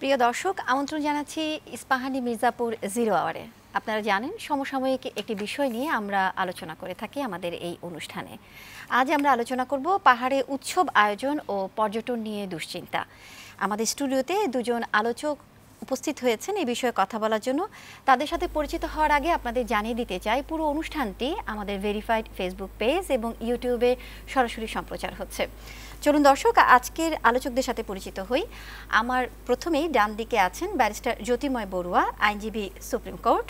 প্রিয় দর্শক, আমন্ত্রণ জানাচ্ছি ইস্পাহানি মির্জাপুর জিরো আওয়ারে। আপনারা জানেন সমসাময়িক একটি বিষয় নিয়ে আমরা আলোচনা করে থাকি আমাদের এই অনুষ্ঠানে। আজ আমরা আলোচনা করব পাহাড়ে উৎসব আয়োজন ও পর্যটন নিয়ে দুশ্চিন্তা। আমাদের স্টুডিওতে দুজন আলোচক উপস্থিত হয়েছেন এই বিষয়ে কথা বলার জন্য। তাদের সাথে পরিচিত হওয়ার আগে আপনাদের জানিয়ে দিতে চাই, পুরো অনুষ্ঠানটি আমাদের ভেরিফাইড ফেসবুক পেজ এবং ইউটিউবে সরাসরি সম্প্রচার হচ্ছে। চলুন দর্শক, আজকের আলোচকদের সাথে পরিচিত হই। আমার প্রথমেই ডান দিকে আছেন ব্যারিস্টার জ্যোতির্ময় বড়ুয়া, আইনজীবী, সুপ্রিম কোর্ট।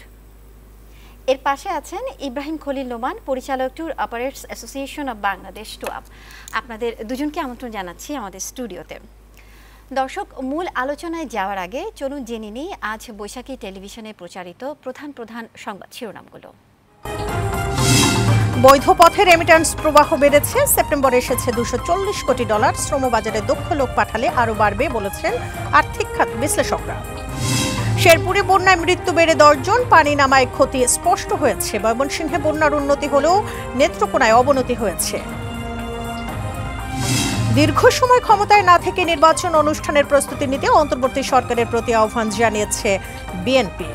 এর পাশে আছেন ইব্রাহিম খলিল নোমান, পরিচালক, tour operators association of Bangladesh, TOAB. আপনাদের দুজনকে আমন্ত্রণ জানাচ্ছি আমাদের স্টুডিওতে। দর্শক, মূল আলোচনায় যাওয়ার আগে চলুন জেনে নিই আজ বৈশাখী টেলিভিশনে প্রচারিত প্রধান প্রধান সংবাদ শিরোনামগুলো। বৈধ পথে রেমিট্যান্স প্রবাহ বেড়েছে, সেপ্টেম্বরে এসেছে $240 কোটি। শ্রমবাজারে দক্ষ লোক পাঠালে আরও বাড়বে বলেছেন আর্থিক খাত বিশ্লেষকরা। শেরপুরে বন্যায় মৃত্যু বেড়ে 10 জন, পানি নামায় ক্ষতি স্পষ্ট হয়েছে। ময়মনসিংহে বন্যার উন্নতি হলেও নেত্রকোনায় অবনতি হয়েছে। দীর্ঘ সময় ক্ষমতায় না থেকে নির্বাচন অনুষ্ঠানের প্রস্তুতি নিতে অন্তর্বর্তী সরকারের প্রতি আহ্বান জানিয়েছে বিএনপি।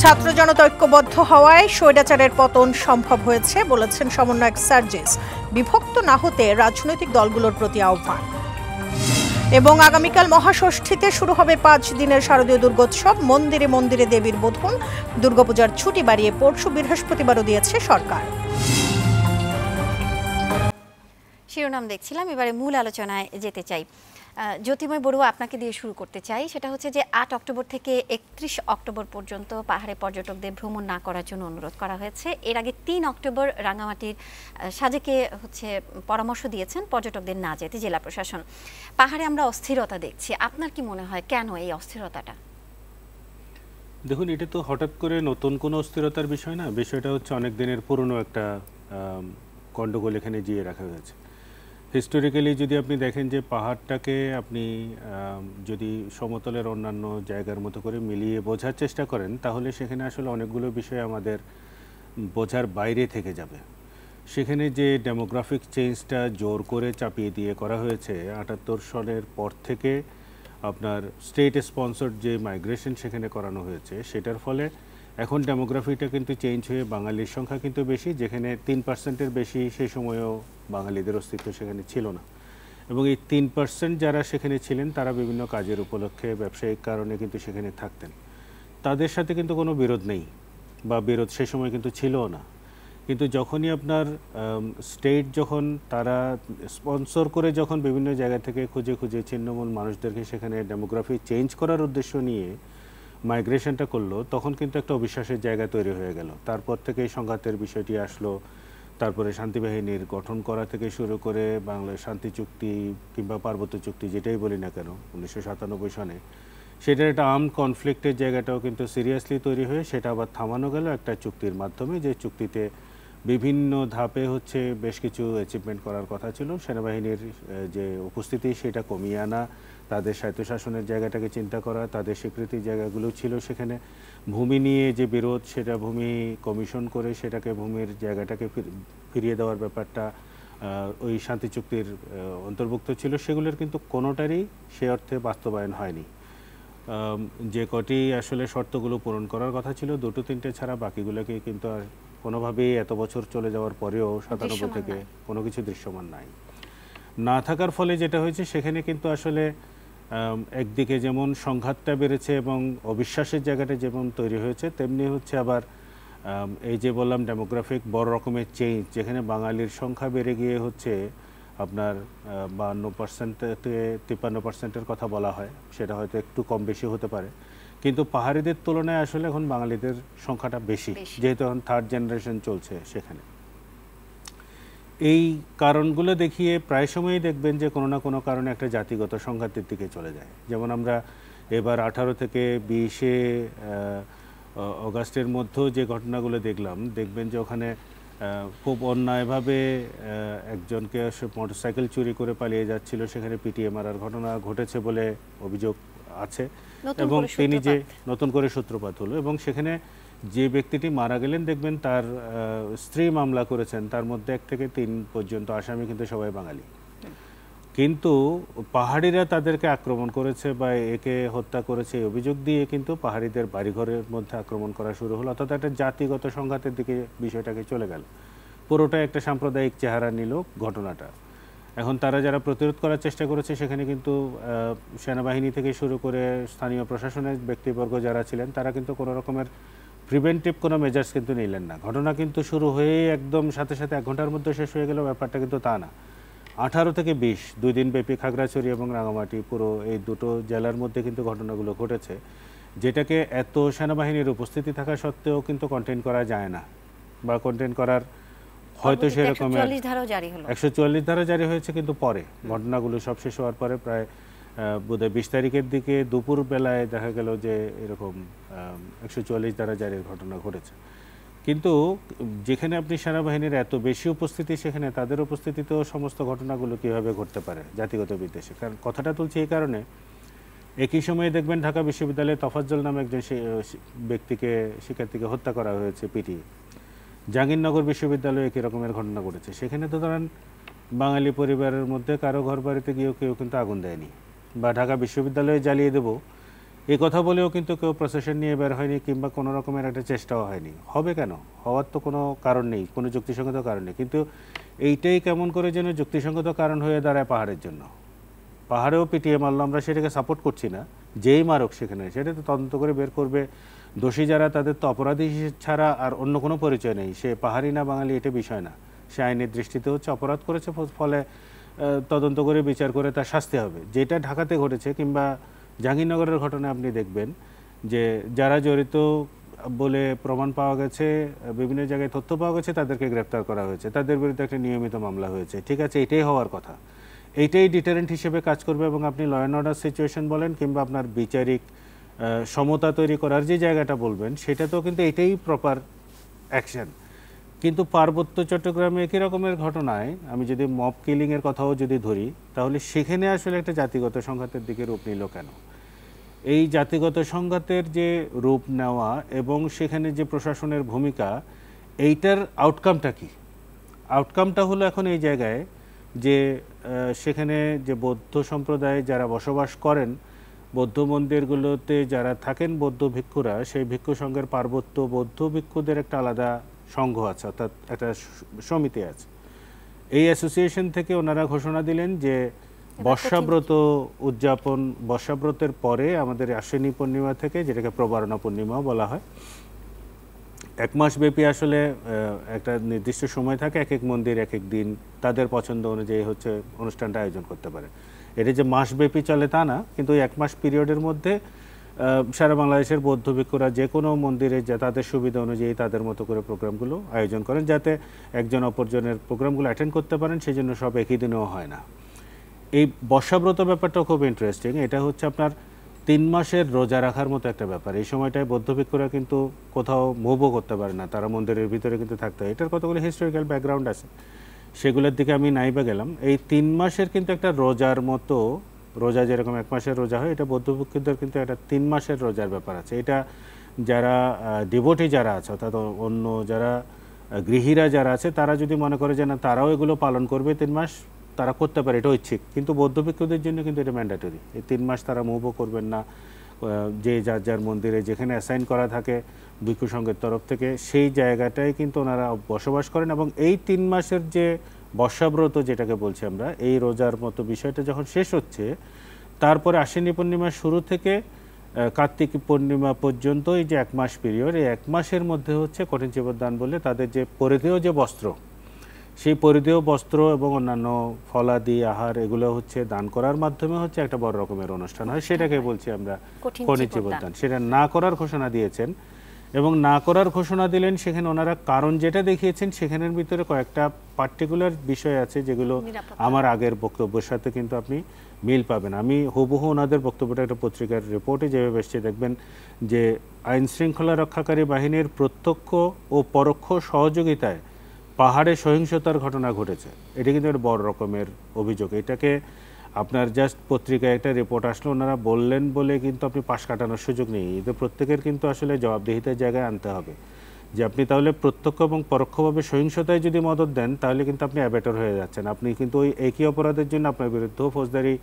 ছাত্র জনতা ঐক্যবদ্ধ হওয়ায় স্বৈরাচারের পতন সম্ভব হয়েছে বলেছেন সমন্বয়ক সার্জিস। বিভক্ত না হতে রাজনৈতিক দলগুলোর প্রতি আহ্বান। এবং আগামীকাল মহাষষ্ঠীতে শুরু হবে 5 দিনের শারদীয় দুর্গোৎসব। মন্দিরে মন্দিরে দেবীর বোধন। দুর্গাপূজার ছুটি বাড়িয়ে পরশু বৃহস্পতিবারও দিয়েছে সরকার। শিরোনাম দেখছিলাম, এবারে মূল আলোচনায় যেতে চাই। জ্যোতির্ময় বড়ুয়া, আপনাকে দিয়ে শুরু করতে চাই। সেটা হচ্ছে যে 8 অক্টোবর থেকে 31 অক্টোবর পর্যন্ত পাহাড়ে পর্যটকদের ভ্রমণ না করার জন্য অনুরোধ করা হয়েছে। এর আগে 3 অক্টোবর রাঙামাটির সাজেকে পরামর্শ দিয়েছেন পর্যটকদের না যেতে জেলা প্রশাসন। পাহাড়ে আমরা অস্থিরতা দেখছি, আপনার কি মনে হয় কেন এই অস্থিরতাটা? দেখুন, এটা তো হঠাৎ করে নতুন কোনো অস্থিরতার বিষয় না। বিষয়টা হচ্ছে অনেক দিনের পুরনো একটা গণ্ডগোল এখানে জিয়ে রাখা হয়েছে। হিস্টোরিক্যালি যদি আপনি দেখেন যে পাহাড়টাকে আপনি যদি সমতলের অন্যান্য জায়গার মতো করে মিলিয়ে বোঝার চেষ্টা করেন, তাহলে সেখানে আসলে অনেকগুলো বিষয় আমাদের বোঝার বাইরে থেকে যাবে। সেখানে যে ডেমোগ্রাফিক চেঞ্জটা জোর করে চাপিয়ে দিয়ে করা হয়েছে 78 সালের পর থেকে, আপনার স্টেট স্পন্সর্ড যে মাইগ্রেশন সেখানে করানো হয়েছে, সেটার ফলে এখন ডেমোগ্রাফিটা কিন্তু চেঞ্জ হয়ে বাঙালির সংখ্যা কিন্তু বেশি, যেখানে 3%-এর বেশি সেই সময়েও বাঙালিদের অস্তিত্ব সেখানে ছিল না। এবং এই 3% যারা সেখানে ছিলেন তারা বিভিন্ন কাজের উপলক্ষে, ব্যবসায়িক কারণে কিন্তু সেখানে থাকতেন। তাদের সাথে কিন্তু কোনো বিরোধ নেই, বা বিরোধ সে সময় কিন্তু ছিলও না। কিন্তু যখনই আপনার স্টেট যখন তারা স্পন্সর করে যখন বিভিন্ন জায়গা থেকে খুঁজে খুঁজে ছিন্নমূল মানুষদেরকে সেখানে ডেমোগ্রাফি চেঞ্জ করার উদ্দেশ্য নিয়ে মাইগ্রেশনটা করলো, তখন কিন্তু একটা অবিশ্বাসের জায়গা তৈরি হয়ে গেল। তারপর থেকে এই সংঘাতের বিষয়টি আসলো। তারপরে শান্তিবাহিনীর গঠন করা থেকে শুরু করে বাংলাদেশ শান্তি চুক্তি কিংবা পার্বত্য চুক্তি, যেটাই বলি না কেন 1997 সনে, সেটার একটা আর্মড কনফ্লিক্টের জায়গাটাও কিন্তু সিরিয়াসলি তৈরি হয়ে সেটা আবার থামানো গেল একটা চুক্তির মাধ্যমে, যে চুক্তিতে বিভিন্ন ধাপে বেশ কিছু অ্যাচিভমেন্ট করার কথা ছিল। সেনাবাহিনীর যে উপস্থিতি সেটা কমিয়ে আনা, তাদের স্বায়ত্তশাসনের জায়গাটাকে চিন্তা করা, তাদের স্বীকৃতির জায়গাগুলো ছিল সেখানে। ভূমি নিয়ে যে বিরোধ, সেটা ভূমি কমিশন করে সেটাকে ভূমির জায়গাটাকে ফিরিয়ে দেওয়ার ব্যাপারটা ওই শান্তি চুক্তির অন্তর্ভুক্ত ছিল। সেগুলোর কিন্তু কোনোটারই সে অর্থে বাস্তবায়ন হয়নি। যে কটি আসলে শর্তগুলো পূরণ করার কথা ছিল, 2-3টে ছাড়া বাকিগুলোকে কিন্তু আর কোনোভাবেই এত বছর চলে যাওয়ার পরেও 97 থেকে কোনো কিছু দৃশ্যমান নাই। না থাকার ফলে যেটা হয়েছে, সেখানে কিন্তু আসলে একদিকে যেমন সংঘাতটা বেড়েছে এবং অবিশ্বাসের জায়গাটা যেমন তৈরি হয়েছে, তেমনি আবার এই যে বললাম ডেমোগ্রাফিক বড় রকমের চেঞ্জ, যেখানে বাঙালির সংখ্যা বেড়ে গিয়ে আপনার 52% থেকে 53%-এর কথা বলা হয়। সেটা হয়তো একটু কম বেশি হতে পারে, কিন্তু পাহাড়িদের তুলনায় আসলে এখন বাঙালিদের সংখ্যাটা বেশি, যেহেতু এখন 3rd জেনারেশন চলছে সেখানে। এই কারণগুলো দেখিয়ে প্রায় সময়ই দেখবেন যে কোনো না কোনো কারণে একটা জাতিগত সংঘাতের দিকে চলে যায়। যেমন আমরা এবার 18 থেকে 20 অগাস্টের মধ্যেও যে ঘটনাগুলো দেখবেন যে ওখানে খুব অন্যায়ভাবে একজনকে মোটরসাইকেল চুরি করে পালিয়ে যাচ্ছিল, সেখানে পিটিয়ে মারার ঘটনা ঘটেছে বলে অভিযোগ আছে, এবং তিনি যে নতুন করে সূত্রপাত হলো, এবং সেখানে যে ব্যক্তিটি মারা গেলেন দেখবেন তার স্ত্রী মামলা করেছেন, তার মধ্যে 1 থেকে 3 পর্যন্ত আসামি কিন্তু সবাই বাঙালি। কিন্তু পাহাড়িরা তাদেরকে আক্রমণ করেছে বা একে হত্যা করেছে এই অভিযোগ দিয়ে কিন্তু পাহাড়িদের বাড়িঘরের মধ্যে আক্রমণ করা শুরু হলো, অর্থাৎ একটা জাতিগত সংঘাতের দিকে বিষয়টাকে চলে গেল। পুরোটাই একটা সাম্প্রদায়িক চেহারা নিল ঘটনাটা। এখন তারা যারা প্রতিরোধ করার চেষ্টা করেছে সেখানে কিন্তু সেনাবাহিনী থেকে শুরু করে স্থানীয় প্রশাসনের ব্যক্তিবর্গ যারা ছিলেন তারা কিন্তু কোনো রকমের প্রিভেন্টিভ কোনো মেজার্স কিন্তু নিলেন না। ঘটনা কিন্তু শুরু হয়ে একদম সাথে সাথে 1 ঘন্টার মধ্যে শেষ হয়ে গেল, ব্যাপারটা কিন্তু তা না। 18 থেকে 20 2 দিন ব্যাপী খাগড়াছড়ি এবং রাঙামাটি পুরো এই দুটো জেলার মধ্যে কিন্তু ঘটনাগুলো ঘটেছে, যেটাকে এত সেনাবাহিনীর উপস্থিতি থাকা সত্ত্বেও কিন্তু কন্টেইন করা যায় না, বা কন্টেইন করার হয়তো সেরকমের 144 ধারা জারি হয়েছে, কিন্তু পরে ঘটনাগুলো সব শেষ হওয়ার পরে প্রায় বোধহয় 20 তারিখের দিকে দুপুর বেলায় দেখা গেল যে এরকম 144 ধারা জারির ঘটনা ঘটেছে। কিন্তু যেখানে আপনি সেনাবাহিনীর এত বেশি উপস্থিতি, সেখানে তাদের উপস্থিতিতেও সমস্ত ঘটনাগুলো কীভাবে ঘটতে পারে জাতিগত বিদ্বেষে। কারণ কথাটা তুলছি এই কারণে, একই সময়ে দেখবেন ঢাকা বিশ্ববিদ্যালয়ে তফাজ্জল নামে একজন শিক্ষার্থীকে হত্যা করা হয়েছে পিটিয়ে। জাহাঙ্গীরনগর বিশ্ববিদ্যালয়ে একই রকমের ঘটনা ঘটেছে। সেখানে তো ধরেন বাঙালি পরিবারের মধ্যে কারো ঘর বাড়িতে গিয়েও কেউ কিন্তু আগুন দেয়নি, বা ঢাকা বিশ্ববিদ্যালয়ে জ্বালিয়ে দেবো এই কথা বলেও কিন্তু কেউ প্রসেশন নিয়ে বের হয়নি, কিংবা কোনো রকমের একটা চেষ্টাও হয়নি। হবে কেন? হওয়ার তো কোনো কারণ নেই, কোনো যুক্তিসঙ্গত কারণ নেই। কিন্তু এইটাই কেমন করে যেন যুক্তিসঙ্গত কারণ হয়ে দাঁড়ায় পাহাড়ের জন্য। পাহাড়েও পিটিয়ে মারলো, আমরা সেটাকে সাপোর্ট করছি না, যেই মারক সেখানে সেটা তো তদন্ত করে বের করবে। দোষী যারা তাদের তো অপরাধী ছাড়া আর অন্য কোনো পরিচয় নেই, সে পাহাড়ি না বাঙালি এটা বিষয় না, সে আইনের দৃষ্টিতে হচ্ছে অপরাধ করেছে, ফলে তদন্ত করে বিচার করে তার শাস্তি হবে। যেটা ঢাকাতে ঘটেছে কিংবা জাহাঙ্গীরনগরের ঘটনায় আপনি দেখবেন যে যারা জড়িত বলে প্রমাণ পাওয়া গেছে, বিভিন্ন জায়গায় তথ্য পাওয়া গেছে, তাদেরকে গ্রেপ্তার করা হয়েছে, তাদের বিরুদ্ধে একটা নিয়মিত মামলা হয়েছে। ঠিক আছে, এটাই হওয়ার কথা, এইটাই ডিটারেন্ট হিসেবে কাজ করবে এবং আপনি ল অ্যান্ড অর্ডার সিচুয়েশন বলেন কিংবা আপনার বিচারিক সমতা তৈরি করার যে জায়গাটা বলবেন, সেটা তো কিন্তু এটাই প্রপার অ্যাকশন। কিন্তু পার্বত্য চট্টগ্রামে একই রকমের ঘটনায় আমি যদি মব কিলিংয়ের কথাও যদি ধরি, তাহলে সেখানে আসলে একটা জাতিগত সংঘাতের দিকে রূপ নিল কেন? এই জাতিগত সংঘাতের যে রূপ নেওয়া এবং সেখানে যে প্রশাসনের ভূমিকা, এইটার আউটকামটা কি? আউটকামটা হলো এখন এই জায়গায় যে সেখানে যে বৌদ্ধ সম্প্রদায়ে যারা বসবাস করেন, বৌদ্ধ মন্দিরগুলোতে যারা থাকেন বৌদ্ধ ভিক্ষুরা, সেই ভিক্ষু সংঘের পার্বত্য বৌদ্ধ ভিক্ষুদের একটা আলাদা সংঘ আছে, অর্থাৎ একটা সমিতি আছে। এই অ্যাসোসিয়েশন থেকে ওনারা ঘোষণা দিলেন যে বর্ষাব্রত উদযাপন, বর্ষাব্রতের পরে আমাদের আশ্বিনী পূর্ণিমা থেকে, যেটাকে প্রবারণা পূর্ণিমাও বলা হয়, 1 মাস ব্যাপী আসলে একটা নির্দিষ্ট সময় থাকে, এক এক মন্দির এক এক দিন তাদের পছন্দ অনুযায়ী হচ্ছে অনুষ্ঠানটা আয়োজন করতে পারে। এটা যে মাসব্যাপী চলে তা না, কিন্তু 1 মাস পিরিয়ডের মধ্যে সারা বাংলাদেশের বৌদ্ধ ভিক্ষুরা যে কোনো মন্দিরে যা তাদের সুবিধা অনুযায়ী তাদের মতো করে প্রোগ্রামগুলো আয়োজন করেন, যাতে একজন অপরজনের প্রোগ্রামগুলো অ্যাটেন্ড করতে পারেন, সেই জন্য সব একই দিনেও হয় না। এই বর্ষাব্রত ব্যাপারটাও খুব ইন্টারেস্টিং। এটা হচ্ছে আপনার 3 মাসের রোজা রাখার মতো একটা ব্যাপার। এই সময়টায় বৌদ্ধ ভিক্ষুরা কিন্তু কোথাও মুভও করতে পারে না, তারা মন্দিরের ভিতরে কিন্তু থাকতে হয়। এটার কতগুলো হিস্টোরিক্যাল ব্যাকগ্রাউন্ড আছে, সেগুলোর দিকে আমি নাইবা গেলাম। এই 3 মাসের কিন্তু একটা রোজার মতো, রোজা যেরকম 1 মাসের রোজা হয়, এটা বৌদ্ধ ভিক্ষুদের কিন্তু একটা 3 মাসের রোজার ব্যাপার আছে। এটা যারা ডিভোটি যারা আছে, অর্থাৎ অন্য যারা গৃহীরা যারা আছে, তারা যদি মনে করে যে না তারাও এগুলো পালন করবে 3 মাস, তারা করতে পারে, এটা ঐচ্ছিক। কিন্তু বৌদ্ধ ভিক্ষুদের জন্য কিন্তু এটা ম্যান্ডেটরি। এই 3 মাস তারা মুভও করবেন না, যে যার যার মন্দিরে যেখানে অ্যাসাইন করা থাকে ভিক্ষু সংঘের তরফ থেকে, সেই জায়গাটায় কিন্তু ওনারা বসবাস করেন। এবং এই 3 মাসের যে বর্ষাব্রত যেটাকে বলছি আমরা, এই রোজার মতো বিষয়টা যখন শেষ হচ্ছে, তারপরে আশ্বিনী পূর্ণিমার শুরু থেকে কার্তিক পূর্ণিমা পর্যন্ত এই যে 1 মাস পিরিয়ড, এই 1 মাসের মধ্যে হচ্ছে কঠিন চিবদান বলে তাদের যে পরিধেয় যে বস্ত্র, সেই পরিধেয় বস্ত্র এবং অন্যান্য ফলাদি আহার এগুলো হচ্ছে দান করার মাধ্যমে হচ্ছে একটা বড় রকমের অনুষ্ঠান হয়, সেটাকে বলছি আমরা কঠিন চিবদান। সেটা না করার ঘোষণা দিয়েছেন, এবং না করার ঘোষণা দিলেন সেখানে ওনারা কারণ যেটা দেখিয়েছেন, সেখানের ভিতরে কয়েকটা পার্টিকুলার বিষয় আছে যেগুলো আমার আগের বক্তব্যের সাথে কিন্তু আপনি মিল পাবেন। আমি হুবহু ওনাদের বক্তব্যটা একটা পত্রিকার রিপোর্টে যেভাবে এসছে দেখবেন যে আইন শৃঙ্খলা রক্ষাকারী বাহিনীর প্রত্যক্ষ ও পরোক্ষ সহযোগিতায় পাহাড়ে সহিংসতার ঘটনা ঘটেছে। এটি কিন্তু একটা বড় রকমের অভিযোগ। এটাকে আপনার জাস্ট পত্রিকায় একটা রিপোর্ট আসলো, ওনারা বললেন বলে কিন্তু আপনি পাশ কাটানোর সুযোগ নেই। এদের প্রত্যেকের কিন্তু আসলে জবাবদিহিতার জায়গায় আনতে হবে। যে আপনি তাহলে প্রত্যক্ষ এবং পরোক্ষভাবে সহিংসতায় যদি মদত দেন তাহলে কিন্তু আপনি অ্যাবেটর হয়ে যাচ্ছেন। আপনি কিন্তু ওই একই অপরাধের জন্য আপনার বিরুদ্ধে ফৌজদারি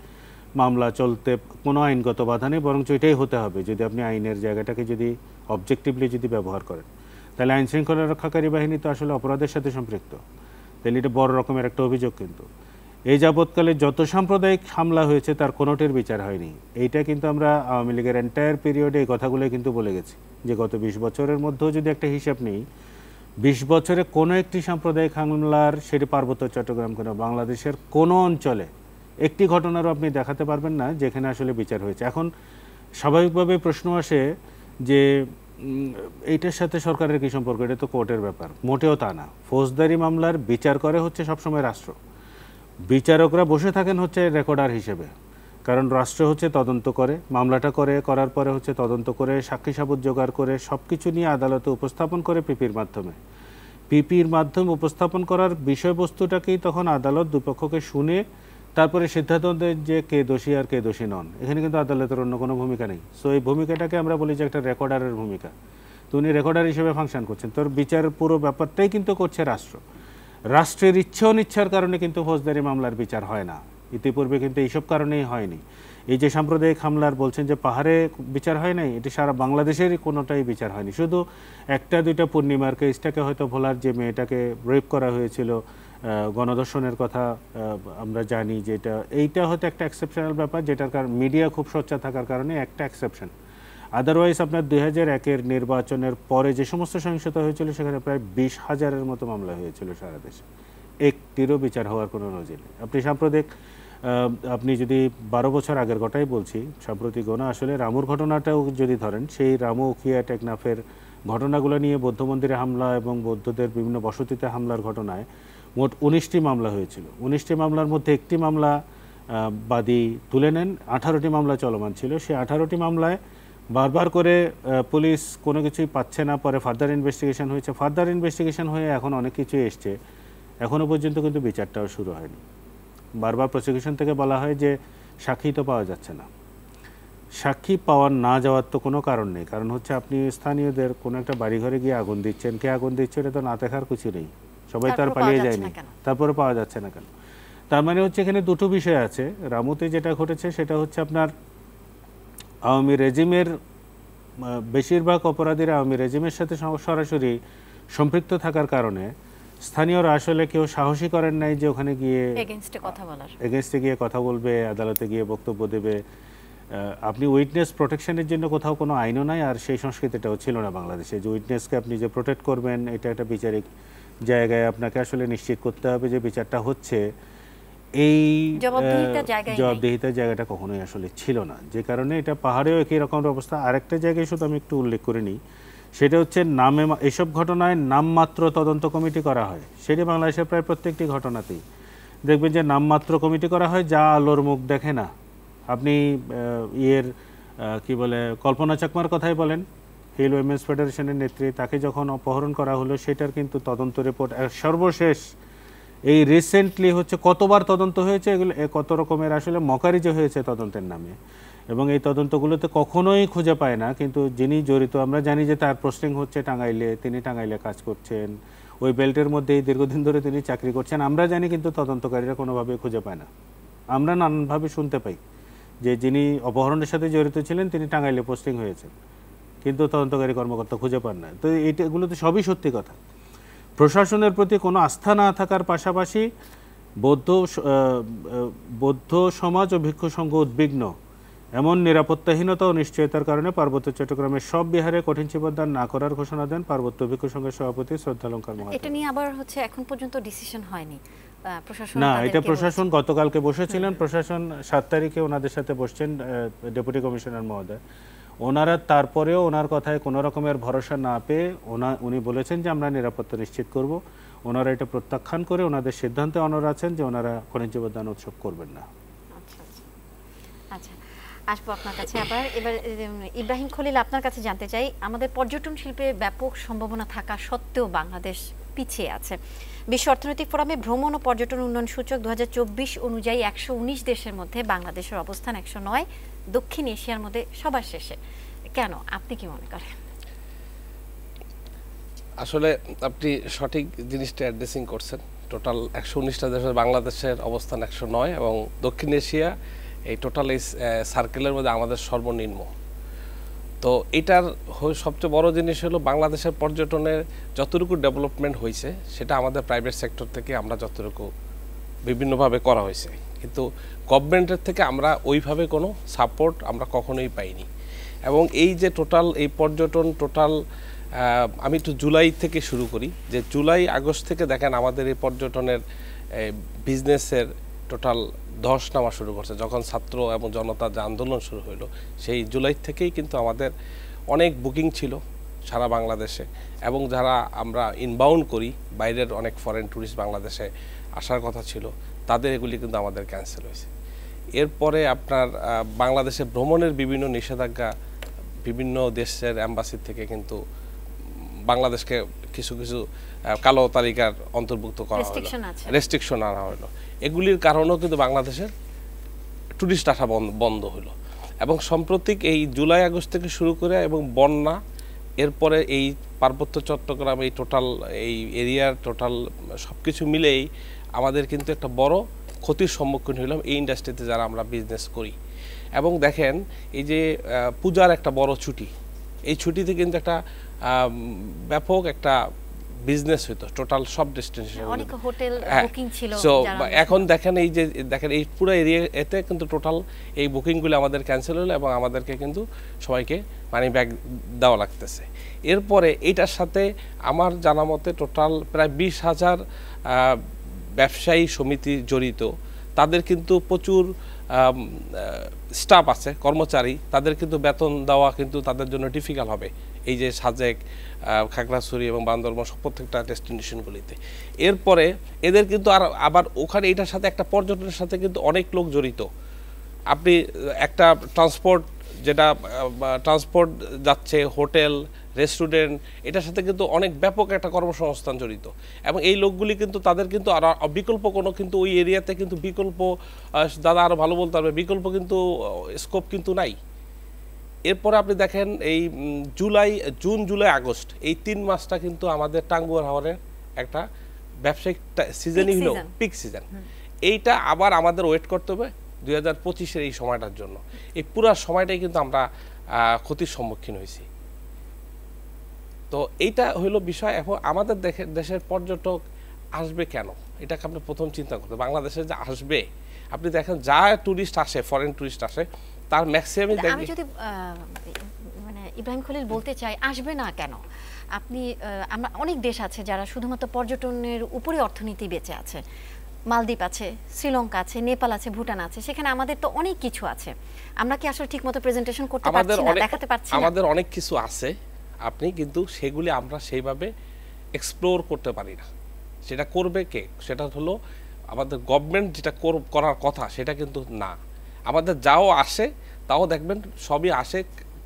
মামলা চলতে কোনো আইনগত বাধা নেই, বরঞ্চ এটাই হতে হবে যদি আপনি আইনের জায়গাটাকে যদি অবজেক্টিভলি যদি ব্যবহার করেন। তাহলে আইন শৃঙ্খলা রক্ষাকারী বাহিনী তো আসলে অপরাধের সাথে সম্পৃক্ত, তাহলে এটা বড় রকমের একটা অভিযোগ। কিন্তু এই যাবৎকালে যত সাম্প্রদায়িক হামলা হয়েছে তার কোনোটির বিচার হয়নি। এইটা কিন্তু আমরা আওয়ামী লীগের এন্টায়ার পিরিয়ডে এই কথাগুলো কিন্তু বলে গেছি যে গত 20 বছরের মধ্যেও যদি একটা হিসাব নেই, 20 বছরে কোনো একটি সাম্প্রদায়িক হামলার, সেটি পার্বত্য চট্টগ্রাম কেন বাংলাদেশের কোনো অঞ্চলে একটি ঘটনারও আপনি দেখাতে পারবেন না যেখানে আসলে বিচার হয়েছে। এখন স্বাভাবিকভাবে প্রশ্ন আসে যে এইটার সাথে সরকারের কী সম্পর্ক, এটা তো কোর্টের ব্যাপার। মোটেও তা না। ফৌজদারি মামলার বিচার করে হচ্ছে সবসময় রাষ্ট্র, বিচারকরা বসে থাকেন হচ্ছে রেকর্ডার হিসেবে, কারণ রাষ্ট্র হচ্ছে তদন্ত করে, মামলাটা করার পরে হচ্ছে তদন্ত করে সাক্ষী সাবুত জোগাড় করে সব কিছু নিয়ে আদালতে উপস্থাপন করে পিপির মাধ্যমে উপস্থাপন করার বিষয়বস্তুটাকেই তখন আদালত দুপক্ষকে শুনে তারপরে সিদ্ধান্ত দেয় যে কে দোষী আর কে দোষী নন। এখানে কিন্তু আদালতের অন্য কোনো ভূমিকা নেই। সো এই ভূমিকাটাকে আমরা বলি যে একটা রেকর্ডারের ভূমিকা। তো উনি রেকর্ডার হিসেবে ফাংশন করছেন, তোর বিচারের পুরো ব্যাপারটাই কিন্তু করছে রাষ্ট্র। রাষ্ট্রের ইচ্ছা অনিচ্ছার কারণে কিন্তু ফৌজদারি মামলার বিচার হয় না, ইতিপূর্বে কিন্তু এইসব কারণেই হয়নি। এই যে সাম্প্রদায়িক হামলার বলছেন যে পাহাড়ে বিচার হয় নাই, এটি সারা বাংলাদেশেরই কোনোটাই বিচার হয়নি। শুধু একটা দুইটা পূর্ণিমার কেসটাকে হয়তো ভোলার যে মেয়েটাকে রেপ করা হয়েছিল, গণধর্ষণের কথা আমরা জানি, যেটা এইটা হয়তো একটা এক্সেপশনাল ব্যাপার, যেটার কারণ মিডিয়া খুব সোচ্চার থাকার কারণে একটা এক্সেপশন। আদারওয়াইজ আপনার 2001-এর নির্বাচনের পরে যে সমস্ত সহিংসতা হয়েছিল সেখানে প্রায় 20,000-এর মতো মামলা হয়েছিল সারা দেশে, একটিরও বিচার হওয়ার কোনো নজির নেই। আপনি সাম্প্রতিক আপনি যদি 12 বছর আগের কথাই বলছি, সাম্প্রতিক গোনা আসলে রামুর ঘটনাটাও যদি ধরেন, সেই রামু উখিয়া টেকনাফের ঘটনাগুলো নিয়ে বৌদ্ধ মন্দিরে হামলা এবং বৌদ্ধদের বিভিন্ন বসতিতে হামলার ঘটনায় মোট 19টি মামলা হয়েছিল। 19টি মামলার মধ্যে একটি মামলা বাদী তুলে নেন, 18টি মামলা চলমান ছিল। সেই 18টি মামলায় বারবার করে পুলিশ কোনো কিছুই পাচ্ছে না, পরে ফার্দার ইনভেস্টিগেশন হয়েছে, ফার্দার ইনভেস্টিগেশন হয়ে এখন অনেক কিছুই এসছে, এখনও পর্যন্ত কিন্তু বিচারটাও শুরু হয়নি। বারবার প্রসিকিউশন থেকে বলা হয় যে সাক্ষী তো পাওয়া যাচ্ছে না। সাক্ষী পাওয়া না যাওয়ার তো কোনো কারণ নেই, কারণ হচ্ছে আপনি স্থানীয়দের কোনো একটা বাড়িঘরে গিয়ে আগুন দিচ্ছেন, কে আগুন দিচ্ছে এটা তো না দেখার কিছু নেই, সবাই তো আর পালিয়ে যায়নি, তারপরে পাওয়া যাচ্ছে না কেন? তার মানে হচ্ছে এখানে দুটো বিষয় আছে। রামুতে যেটা ঘটেছে সেটা হচ্ছে আপনার আওয়ামী রেজিমের বেশিরভাগ অপরাধীরা আওয়ামী রেজিমের সাথে সরাসরি সম্পৃক্ত থাকার কারণে স্থানীয়রা আসলে কেউ সাহসী করেন নাই যে ওখানে গিয়ে এগেনস্টে গিয়ে কথা বলবে, আদালতে গিয়ে বক্তব্য দেবে। আপনি উইটনেস প্রোটেকশনের জন্য কোথাও কোনো আইনও নাই, আর সেই সংস্কৃতিটাও ছিল না বাংলাদেশে যে উইটনেসকে আপনি যে প্রোটেক্ট করবেন, এটা একটা বিচারিক জায়গায় আপনাকে আসলে নিশ্চিত করতে হবে যে বিচারটা হচ্ছে। এই জবাবদিহিতার জায়গাটা কখনোই আসলে ছিল না, যে কারণে এটা পাহাড়েও একই রকমের অবস্থা। আরেকটা জায়গায় শুধু আমি একটু উল্লেখ করে নিই, সেটা হচ্ছে নামে এসব ঘটনায় নামমাত্র তদন্ত কমিটি করা হয়। সেটি বাংলাদেশের প্রায় প্রত্যেকটি ঘটনাতেই দেখবেন যে নামমাত্র কমিটি করা হয়, যা আলোর মুখ দেখে না। আপনি কি বলে কল্পনা চাকমার কথাই বলেন, হিল উইমেন্স ফেডারেশনের নেত্রী, তাকে যখন অপহরণ করা হলো সেটার কিন্তু তদন্ত রিপোর্ট সর্বশেষ এই রিসেন্টলি হচ্ছে কতবার তদন্ত হয়েছে, এগুলো কত রকমের আসলে মকারি যে হয়েছে তদন্তের নামে, এবং এই তদন্তগুলোতে কখনোই খুঁজে পায় না। কিন্তু যিনি জড়িত আমরা জানি যে তার পোস্টিং হচ্ছে টাঙ্গাইলে, তিনি টাঙ্গাইলে কাজ করছেন, ওই বেল্টের মধ্যেই দীর্ঘদিন ধরে তিনি চাকরি করছেন, আমরা জানি, কিন্তু তদন্তকারীরা কোনোভাবে খুঁজে পায় না। আমরা নানানভাবে শুনতে পাই যে যিনি অপহরণের সাথে জড়িত ছিলেন তিনি টাঙ্গাইলে পোস্টিং হয়েছেন, কিন্তু তদন্তকারী কর্মকর্তা খুঁজে পান না। তো এগুলো তো সবই সত্যি কথা। প্রশাসনের প্রতি কোনো আস্থা না থাকার পাশাপাশি বৌদ্ধ সমাজ ও ভিক্ষু সংঘ উদ্বিগ্ন, এমন নিরাপত্তাহীনতা ও নিশ্চয়তার কারণে পার্বত্য চট্টগ্রামের সব বিহারে কঠিন জীবনদান না করার ঘোষণা দেন পার্বত্য ভিক্ষু সংঘের সভাপতি শ্রদ্ধালঙ্কার মহাজন। এটা নিয়ে আবার হচ্ছে এখন পর্যন্ত ডিসিশন হয়নি প্রশাসন? না, এটা প্রশাসন গতকালকে বসেছিলেন, প্রশাসন 7 তারিখে ওনাদের সাথে বসছেন ডেপুটি কমিশনার মহোদয়। ওনারা তারপরেও ওনার কথায় কোনো রকমের ভরসা না পেয়ে উনি বলেছেন যে আমরা নিরাপত্তা নিশ্চিত করব। ওনারা এটা প্রত্যাখ্যান করে ওনাদের সিদ্ধান্তে অনড় আছেন যে ওনারা খনিজ জীবনদান উৎসব করবেন না। আচ্ছা, আসবো আপনার কাছে আবার। এবার ইব্রাহিম খলিল, আপনার কাছে জানতে চাই, আমাদের পর্যটন শিল্পে ব্যাপক সম্ভাবনা থাকা সত্ত্বেও বাংলাদেশ পিছিয়ে আছে। বিশ্ব অর্থনৈতিক ফোরামে ভ্রমণ ও পর্যটন উন্নয়ন সূচক 2024 অনুযায়ী 119 দেশের মধ্যে বাংলাদেশের অবস্থান 109, দক্ষিণ এশিয়ার মধ্যে সবার শেষে। কেন, আপনি কি মনে করেন? আসলে আপনি সঠিক জিনিসটা অ্যাড্রেসিং করছেন। টোটাল 119টা দেশের বাংলাদেশের অবস্থান 109 এবং দক্ষিণ এশিয়া এই টোটাল এই সার্কেলের মধ্যে আমাদের সর্বনিম্ন। তো এটার সবচেয়ে বড় জিনিস হলো বাংলাদেশের পর্যটনের যতটুকু ডেভেলপমেন্ট হয়েছে সেটা আমাদের প্রাইভেট সেক্টর থেকে আমরা যতটুকু বিভিন্নভাবে করা হয়েছে, কিন্তু গভর্নমেন্টের থেকে আমরা ওইভাবে কোনো সাপোর্ট আমরা কখনোই পাইনি। এবং এই যে টোটাল এই পর্যটন টোটাল আমি একটু জুলাই থেকে শুরু করি, যে জুলাই আগস্ট থেকে দেখেন আমাদের এই পর্যটনের বিজনেসের টোটাল ধস নামা শুরু করছে। যখন ছাত্র এবং জনতা যে আন্দোলন শুরু হলো সেই জুলাই থেকেই কিন্তু আমাদের অনেক বুকিং ছিল সারা বাংলাদেশে, এবং যারা আমরা ইনবাউন্ড করি বাইরের অনেক ফরেন ট্যুরিস্ট বাংলাদেশে আসার কথা ছিল তাদের এগুলি কিন্তু আমাদের ক্যান্সেল হয়েছে। এরপরে আপনার বাংলাদেশে ভ্রমণের বিভিন্ন নিষেধাজ্ঞা বিভিন্ন দেশের অ্যাম্বাসি থেকে কিন্তু বাংলাদেশকে কিছু কিছু কালো তালিকার অন্তর্ভুক্ত করা হলো, রেস্ট্রিকশন আনা হলো। এগুলির কারণেও কিন্তু বাংলাদেশের টুরিস্ট আসা বন্ধ হলো। এবং সাম্প্রতিক এই জুলাই আগস্ট থেকে শুরু করে এবং বন্যা, এরপরে এই পার্বত্য চট্টগ্রাম এই টোটাল এই এরিয়ার টোটাল সব কিছু মিলেই আমাদের কিন্তু একটা বড় ক্ষতির সম্মুখীন হইলাম এই ইন্ডাস্ট্রিতে যারা আমরা বিজনেস করি। এবং দেখেন এই যে পূজার একটা বড় ছুটি, এই ছুটিতে কিন্তু একটা ব্যাপক একটা বিজনেস হইতো টোটাল সব ডেস্টিনেশন, অনেক হোটেল বুকিং ছিল। সো এখন দেখেন এই যে দেখেন এই পুরো এরিয়া এতে কিন্তু টোটাল এই বুকিংগুলো আমাদের ক্যান্সেল হলো এবং আমাদেরকে কিন্তু সবাইকে মানি ব্যাক দেওয়া লাগতেছে। এরপরে এইটার সাথে আমার জানা মতে টোটাল প্রায় 20,000 ব্যবসায়ী সমিতি জড়িত, তাদের কিন্তু প্রচুর স্টাফ আছে, কর্মচারী, তাদের কিন্তু বেতন দেওয়া কিন্তু তাদের জন্য ডিফিকাল্ট হবে এই যে সাজেক, খাগড়াছড়ি এবং বান্দরবান প্রত্যেকটা ডেস্টিনেশনগুলিতে। এরপরে এদের কিন্তু আবার ওখানে এটার সাথে একটা পর্যটনের সাথে কিন্তু অনেক লোক জড়িত। আপনি একটা ট্রান্সপোর্ট যেটা ট্রান্সপোর্ট যাচ্ছে, হোটেল, রেস্টুরেন্ট, এটার সাথে কিন্তু অনেক ব্যাপক একটা কর্মসংস্থান জড়িত। এবং এই লোকগুলি কিন্তু তাদের কিন্তু আর বিকল্প কোনো কিন্তু ওই এরিয়াতে কিন্তু বিকল্প, দাদা আরও ভালো বলতে পারবে, বিকল্প কিন্তু স্কোপ কিন্তু নাই। এরপরে আপনি দেখেন এই জুন জুলাই আগস্ট এই 3 মাসটা কিন্তু আমাদের টাঙ্গুয়ার হাওরের একটা ব্যবসায়িক সিজনই হলো পিক সিজন। এইটা আবার আমাদের ওয়েট করতে হবে 2025-এর এই সময়টার জন্য। এই পুরো সময়টাই কিন্তু আমরা ক্ষতির সম্মুখীন হয়েছি। তো এইটা হইলো বিষয়। এখন আমাদের দেশের পর্যটক আসবে কেন, এটাকে আপনি প্রথম চিন্তা করতে, বাংলাদেশে যে আসবে আপনি দেখেন যা ট্যুরিস্ট আসে, ফরেন ট্যুরিস্ট আসে তার ম্যাক্সিমামই দেখবেন। আমি যদি মানে ইব্রাহিম খলিল বলতে চাই আসবে না কেন, আপনি আমরা অনেক দেশ আছে যারা শুধুমাত্র পর্যটনের উপরে অর্থনীতি বেঁচে আছে। মালদ্বীপ আছে, শ্রীলঙ্কা আছে, নেপাল আছে, ভুটান আছে, সেখানে আমাদের তো অনেক কিছু আছে। আমরা কি আসলে ঠিকমতো প্রেজেন্টেশন করতে পারছি না, দেখাতে পারছি না? আমাদের অনেক কিছু আছে আপনি, কিন্তু সেগুলি আমরা সেইভাবে এক্সপ্লোর করতে পারি না। সেটা করবে কে? সেটা হলো আমাদের গভর্নমেন্ট, যেটা করার কথা সেটা কিন্তু না। আমাদের যাও আসে তাও দেখবেন সবই আসে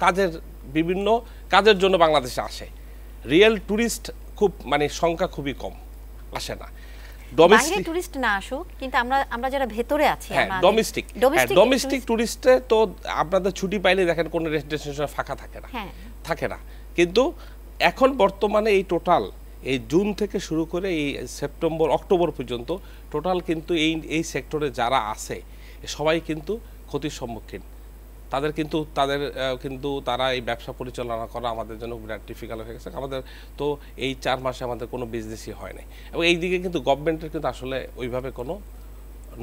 কাজের, বিভিন্ন কাজের জন্য বাংলাদেশে আসে। রিয়েল ট্যুরিস্ট খুব মানে সংখ্যা খুবই কম, আসে না। ডোমেস্টিক টুরিস্ট না আসুক, কিন্তু আমরা যারা ভেতরে আছি, ডোমেস্টিক টুরিস্টে তো আপনাদের ছুটি পাইলে দেখেন কোন ডেস্টিনেশন ফাঁকা থাকে না। কিন্তু এখন বর্তমানে এই টোটাল এই জুন থেকে শুরু করে এই সেপ্টেম্বর অক্টোবর পর্যন্ত টোটাল কিন্তু এই সেক্টরে যারা আছে সবাই কিন্তু ক্ষতির সম্মুখীন। তাদের কিন্তু তারা এই ব্যবসা পরিচালনা করা আমাদের জন্য বিরাট ডিফিকাল্ট হয়ে গেছে। আমাদের তো এই 4 মাসে আমাদের কোনো বিজনেসই হয় নাই, এবং এই দিকে কিন্তু গভর্নমেন্টের কিন্তু আসলে ওইভাবে কোনো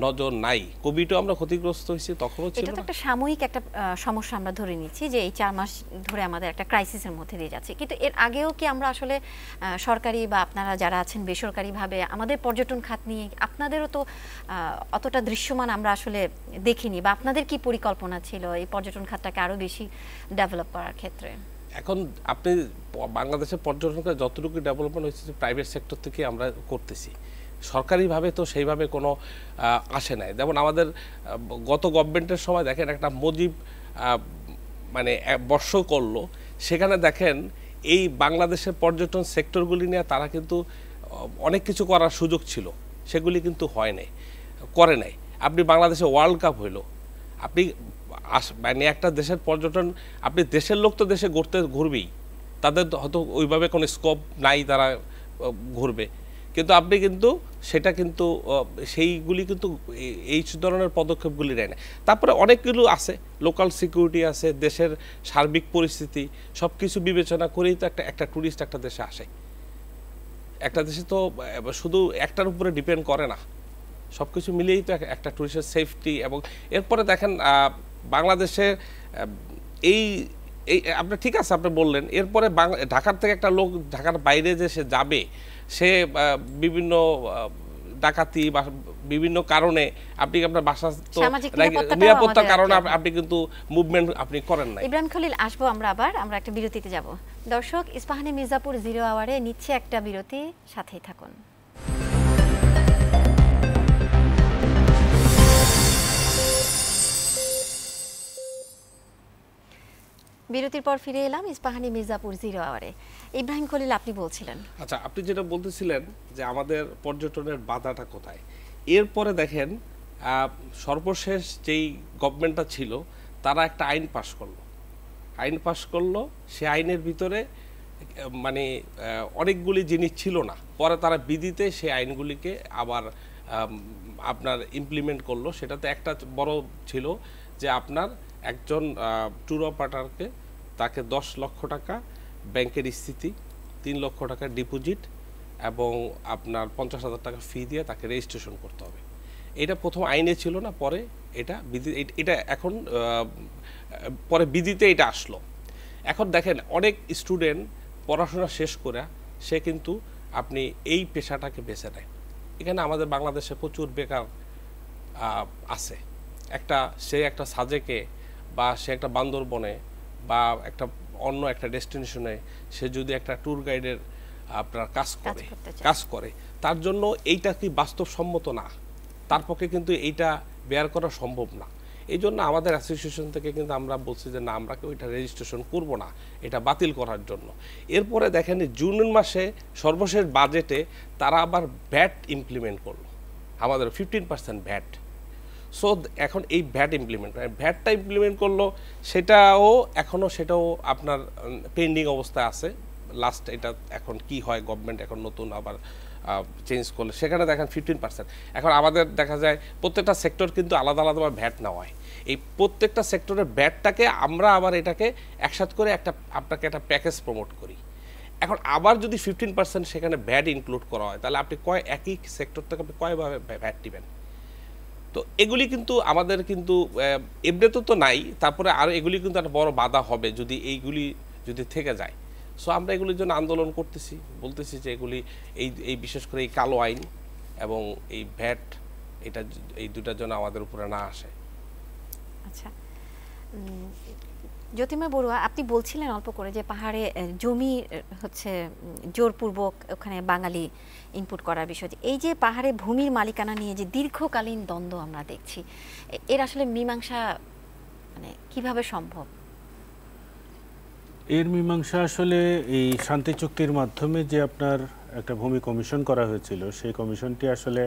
নজর নাই। কোভিডও আমরা ক্ষতিগ্রস্ত হয়েছি, তখনও ছিল। এটা তো একটা সাময়িক একটা সমস্যা আমরা ধরে নিচ্ছি যে এই 4 মাস ধরে আমাদের একটা ক্রাইসিসের মধ্যে দিয়ে যাচ্ছে, কিন্তু এর আগেও কি আমরা আসলে সরকারি বা আপনারা যারা আছেন বেসরকারিভাবে আমাদের পর্যটন খাত নিয়ে আপনাদেরও তো অতটা দৃশ্যমান আমরা আসলে দেখিনি, বা আপনাদের কি পরিকল্পনা ছিল এই পর্যটন খাতটাকে আরো বেশি ডেভেলপ করার ক্ষেত্রে? এখন আপনি বাংলাদেশের পর্যটনকে যতটুকু ডেভেলপমেন্ট হয়েছে প্রাইভেট সেক্টর থেকে আমরা করতেছি, সরকারিভাবে তো সেইভাবে কোনো আসে নাই। যেমন আমাদের গত গভর্নমেন্টের সময় দেখেন একটা মুজিব মানে বর্ষ করলো, সেখানে দেখেন এই বাংলাদেশের পর্যটন সেক্টরগুলি নিয়ে তারা কিন্তু অনেক কিছু করার সুযোগ ছিল, সেগুলি কিন্তু করে নাই। আপনি বাংলাদেশে ওয়ার্ল্ড কাপ হইলো, আপনি মানে একটা দেশের পর্যটন, আপনি দেশের লোক তো দেশে ঘুরবেই, তাদের হয়তো ওইভাবে কোনো স্কোপ নাই, তারা ঘুরবে, কিন্তু আপনি কিন্তু সেটা কিন্তু সেইগুলি কিন্তু এই ধরনের পদক্ষেপগুলি নেয় না। তারপরে অনেকগুলো আছে, লোকাল সিকিউরিটি আছে, দেশের সার্বিক পরিস্থিতি সব কিছু বিবেচনা করেই তো একটা ট্যুরিস্ট একটা দেশে আসে। একটা দেশে তো শুধু একটার উপরে ডিপেন্ড করে না, সব কিছু মিলিয়েই তো একটা ট্যুরিস্টের সেফটি। এবং এরপরে দেখেন বাংলাদেশে এই এই আপনার ঠিক আছে আপনি বললেন, এরপরে ঢাকার থেকে একটা লোক ঢাকার বাইরে যে সে যাবে, সে বিভিন্ন ডাকাতি বা বিভিন্ন কারণে আপনি আপনার বাসা তো নিরাপত্তার কারণে আপনি কিন্তু মুভমেন্ট আপনি করেন না। ইব্রাহিম খলিল, আসবো আমরা একটা বিরতিতে যাব। দর্শক, ইস্পাহানি মির্জাপুর 0 আওয়ারে নিচ্ছে একটা বিরতি, সাথেই থাকুন। বিরতির পর ফিরে এলাম ইস্পাহানি মির্জাপুর 0 আওয়ারে। ইব্রাহিম খলিল, আপনি বলছিলেন। আচ্ছা, আপনি যেটা বলতেছিলেন যে আমাদের পর্যটনের বাধাটা কোথায়, এরপরে দেখেন সর্বশেষ যেই গভর্নমেন্টটা ছিল তারা একটা আইন পাশ করলো। সে আইনের ভিতরে মানে অনেকগুলি জিনিস ছিল না, পরে তারা বিধিতে সেই আইনগুলিকে আবার আপনার ইমপ্লিমেন্ট করলো। সেটাতে একটা বড় ছিল যে আপনার একজন ট্যুর অপারেটরকে তাকে 10 লক্ষ টাকা ব্যাংকের স্থিতি, 3 লক্ষ টাকা ডিপোজিট এবং আপনার 50,000 টাকা ফি দিয়ে তাকে রেজিস্ট্রেশন করতে হবে। এটা প্রথম আইনে ছিল না, পরে এটা এখন পরে বিধিতে এটা আসলো। এখন দেখেন অনেক স্টুডেন্ট পড়াশোনা শেষ করে সে কিন্তু আপনি এই পেশাটাকে বেছে নেয়। এখানে আমাদের বাংলাদেশে প্রচুর বেকার আছে। সে একটা সাজেকে বা সে একটা বান্দরবনে বা একটা অন্য একটা ডেস্টিনেশনে সে যদি একটা ট্যুর গাইডের আপনার কাজ করে, তার জন্য এইটা কি বাস্তবসম্মত না, তার পক্ষে কিন্তু এইটা বেয়ার করা সম্ভব না। এই জন্য আমাদের অ্যাসোসিয়েশন থেকে কিন্তু আমরা বলছি যে না, আমরা কেউ এটা রেজিস্ট্রেশন করব না, এটা বাতিল করার জন্য। এরপরে দেখেন জুন মাসে সর্বশেষ বাজেটে তারা আবার ভ্যাট ইমপ্লিমেন্ট করলো, আমাদের 15% ভ্যাট। সো এখন এই ভ্যাটটা ইমপ্লিমেন্ট করলো, সেটাও আপনার পেন্ডিং অবস্থায় আছে। লাস্ট এটা এখন কি হয়, গভর্নমেন্ট এখন নতুন আবার চেঞ্জ করলে সেখানে দেখেন 15%। এখন আমাদের দেখা যায় প্রত্যেকটা সেক্টর কিন্তু আলাদা আলাদাভাবে ভ্যাট নেওয়া হয়। এই প্রত্যেকটা সেক্টরের ভ্যাটটাকে আমরা আবার এটাকে একসাথে করে আপনাকে একটা প্যাকেজ প্রমোট করি। এখন আবার যদি 15% সেখানে ভ্যাট ইনক্লুড করা হয়, তাহলে আপনি একই সেক্টর থেকে আপনি কয়ভাবে ভ্যাট দিবেন? তো এগুলি কিন্তু আমাদের কিন্তু এমনিতে তো নাই, তারপরে আর এগুলি কিন্তু একটা বড় বাধা হবে এইগুলি যদি থেকে যায়। সো আমরা এগুলির জন্য আন্দোলন করতেছি, বলতেছি যে এগুলি এই বিশেষ করে এই কালো আইন এবং এই ভ্যাট, এই দুটার জন্য আমাদের উপরে না আসে। আচ্ছা, জ্যোতির্ময় বড়ুয়া, আপনি বলছিলেন অল্প করে যে পাহাড়ে জমি হচ্ছে জোরপূর্বক ওখানে বাঙালি ইনপুট করার বিষয়। এই যে পাহাড়ে ভূমির মালিকানা নিয়ে যে দীর্ঘকালীন দ্বন্দ্ব আমরা দেখছি, এর আসলে মীমাংসা মানে কিভাবে সম্ভব? এর মীমাংসা আসলে এই শান্তি চুক্তির মাধ্যমে যে আপনার একটা ভূমি কমিশন করা হয়েছিল, সেই কমিশনটি আসলে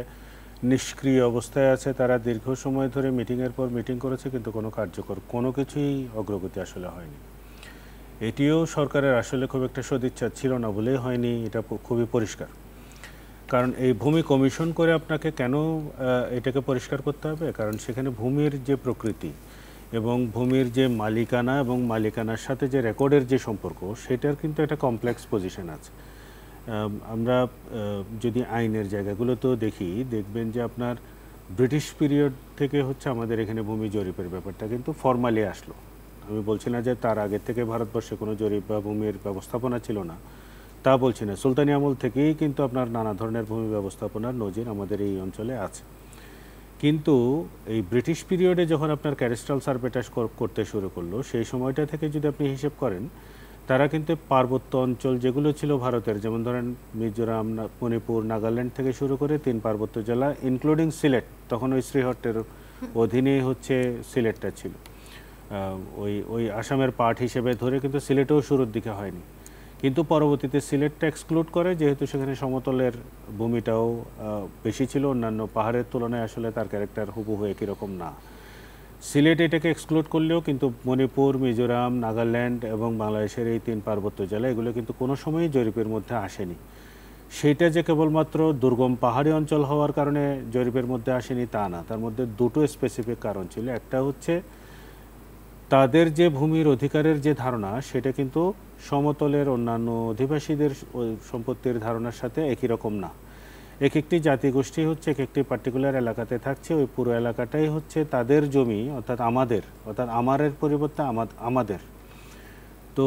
নিষ্ক্রিয় অবস্থায় আছে। তারা দীর্ঘ সময় ধরে মিটিংয়ের পর মিটিং করেছে, কিন্তু কোনো কার্যকর কোনো কিছুই অগ্রগতি আসলে হয়নি। এটিও সরকারের আসলে খুব একটা সদিচ্ছা ছিল না বলেই হয়নি, এটা খুবই পরিষ্কার। কারণ এই ভূমি কমিশন করে আপনাকে কেন এটাকে পরিষ্কার করতে হবে? কারণ সেখানে ভূমির যে প্রকৃতি এবং ভূমির যে মালিকানা এবং মালিকানার সাথে যে রেকর্ডের যে সম্পর্ক, সেটার কিন্তু একটা কমপ্লেক্স পজিশন আছে। আমরা যদি আইনের জায়গাগুলোতেও দেখবেন যে আপনার ব্রিটিশ পিরিয়ড থেকে হচ্ছে আমাদের এখানে ভূমি জরিপের ব্যাপারটা কিন্তু ফর্মালি আসলো। আমি বলছি না যে তার আগে থেকে ভারতবর্ষে কোনো জরিপ বা ভূমির ব্যবস্থাপনা ছিল না, তা বলছি না। সুলতানি আমল থেকেই কিন্তু আপনার নানা ধরনের ভূমি ব্যবস্থাপনার নজির আমাদের এই অঞ্চলে আছে। কিন্তু এই ব্রিটিশ পিরিয়ডে যখন আপনার ক্যাডাস্ট্রাল সার্ভেটা করতে শুরু করলো, সেই সময়টা থেকে যদি আপনি হিসেব করেন, তারা কিন্তু পার্বত্য অঞ্চল যেগুলো ছিল ভারতের, যেমন ধরেন মিজোরাম, মণিপুর, নাগাল্যান্ড থেকে শুরু করে 3 পার্বত্য জেলা ইনক্লুডিং সিলেট, তখন ওই শ্রীহট্টের অধীনেই হচ্ছে সিলেটটা ছিল। ওই আসামের পার্ট হিসেবে ধরে কিন্তু সিলেটেও শুরুর দিকে হয়নি, কিন্তু পরবর্তীতে সিলেটটা এক্সক্লুড করে, যেহেতু সেখানে সমতলের ভূমিটাও বেশি ছিল, অন্যান্য পাহাড়ের তুলনায় আসলে তার ক্যারেক্টার হুবহু একই রকম না। সিলেট এটাকে এক্সক্লুড করলেও কিন্তু মণিপুর, মিজোরাম, নাগাল্যান্ড এবং বাংলাদেশের এই 3 পার্বত্য জেলা এগুলো কিন্তু কোনো সময়ই জরিপের মধ্যে আসেনি। সেইটা যে কেবলমাত্র দুর্গম পাহাড়ি অঞ্চল হওয়ার কারণে জরিপের মধ্যে আসেনি তা না, তার মধ্যে দুটো স্পেসিফিক কারণ ছিল। একটা হচ্ছে তাদের যে ভূমির অধিকারের যে ধারণা সেটা কিন্তু সমতলের অন্যান্য অধিবাসীদের সম্পত্তির ধারণার সাথে একই রকম না। এক একটি জাতিগোষ্ঠী হচ্ছে এক একটি পার্টিকুলার এলাকাতে থাকছে, ওই পুরো এলাকাটাই হচ্ছে তাদের জমি, অর্থাৎ আমারের পরিবর্তে আমাদের। তো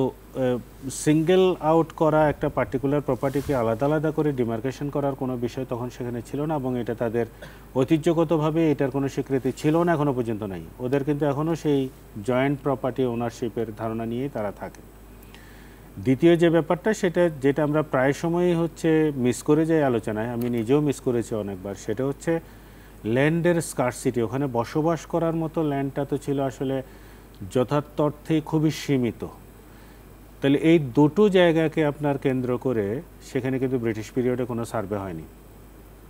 সিঙ্গেল আউট করা একটা পার্টিকুলার প্রপার্টিকে আলাদা আলাদা করে ডিমার্কেশন করার কোনো বিষয় তখন সেখানে ছিল না, এবং এটা তাদের ঐতিহ্যগতভাবে এটার কোনো স্বীকৃতি ছিল না, এখনও পর্যন্ত নাই। ওদের কিন্তু এখনও সেই জয়েন্ট প্রপার্টি ওনারশিপের ধারণা নিয়েই তারা থাকে। দ্বিতীয় যে ব্যাপারটা যেটা আমরা প্রায় সময়ই হচ্ছে মিস করে যাই আলোচনায়, আমি নিজেও মিস করেছি অনেকবার, সেটা হচ্ছে ল্যান্ডের স্কারসিটি। ওখানে বসবাস করার মতো ল্যান্ডটা তো ছিল আসলে যথার্থ অর্থেই খুবই সীমিত। তাহলে এই দুটো জায়গাকে আপনার কেন্দ্র করে সেখানে কিন্তু ব্রিটিশ পিরিয়ডে কোনো সার্ভে হয়নি।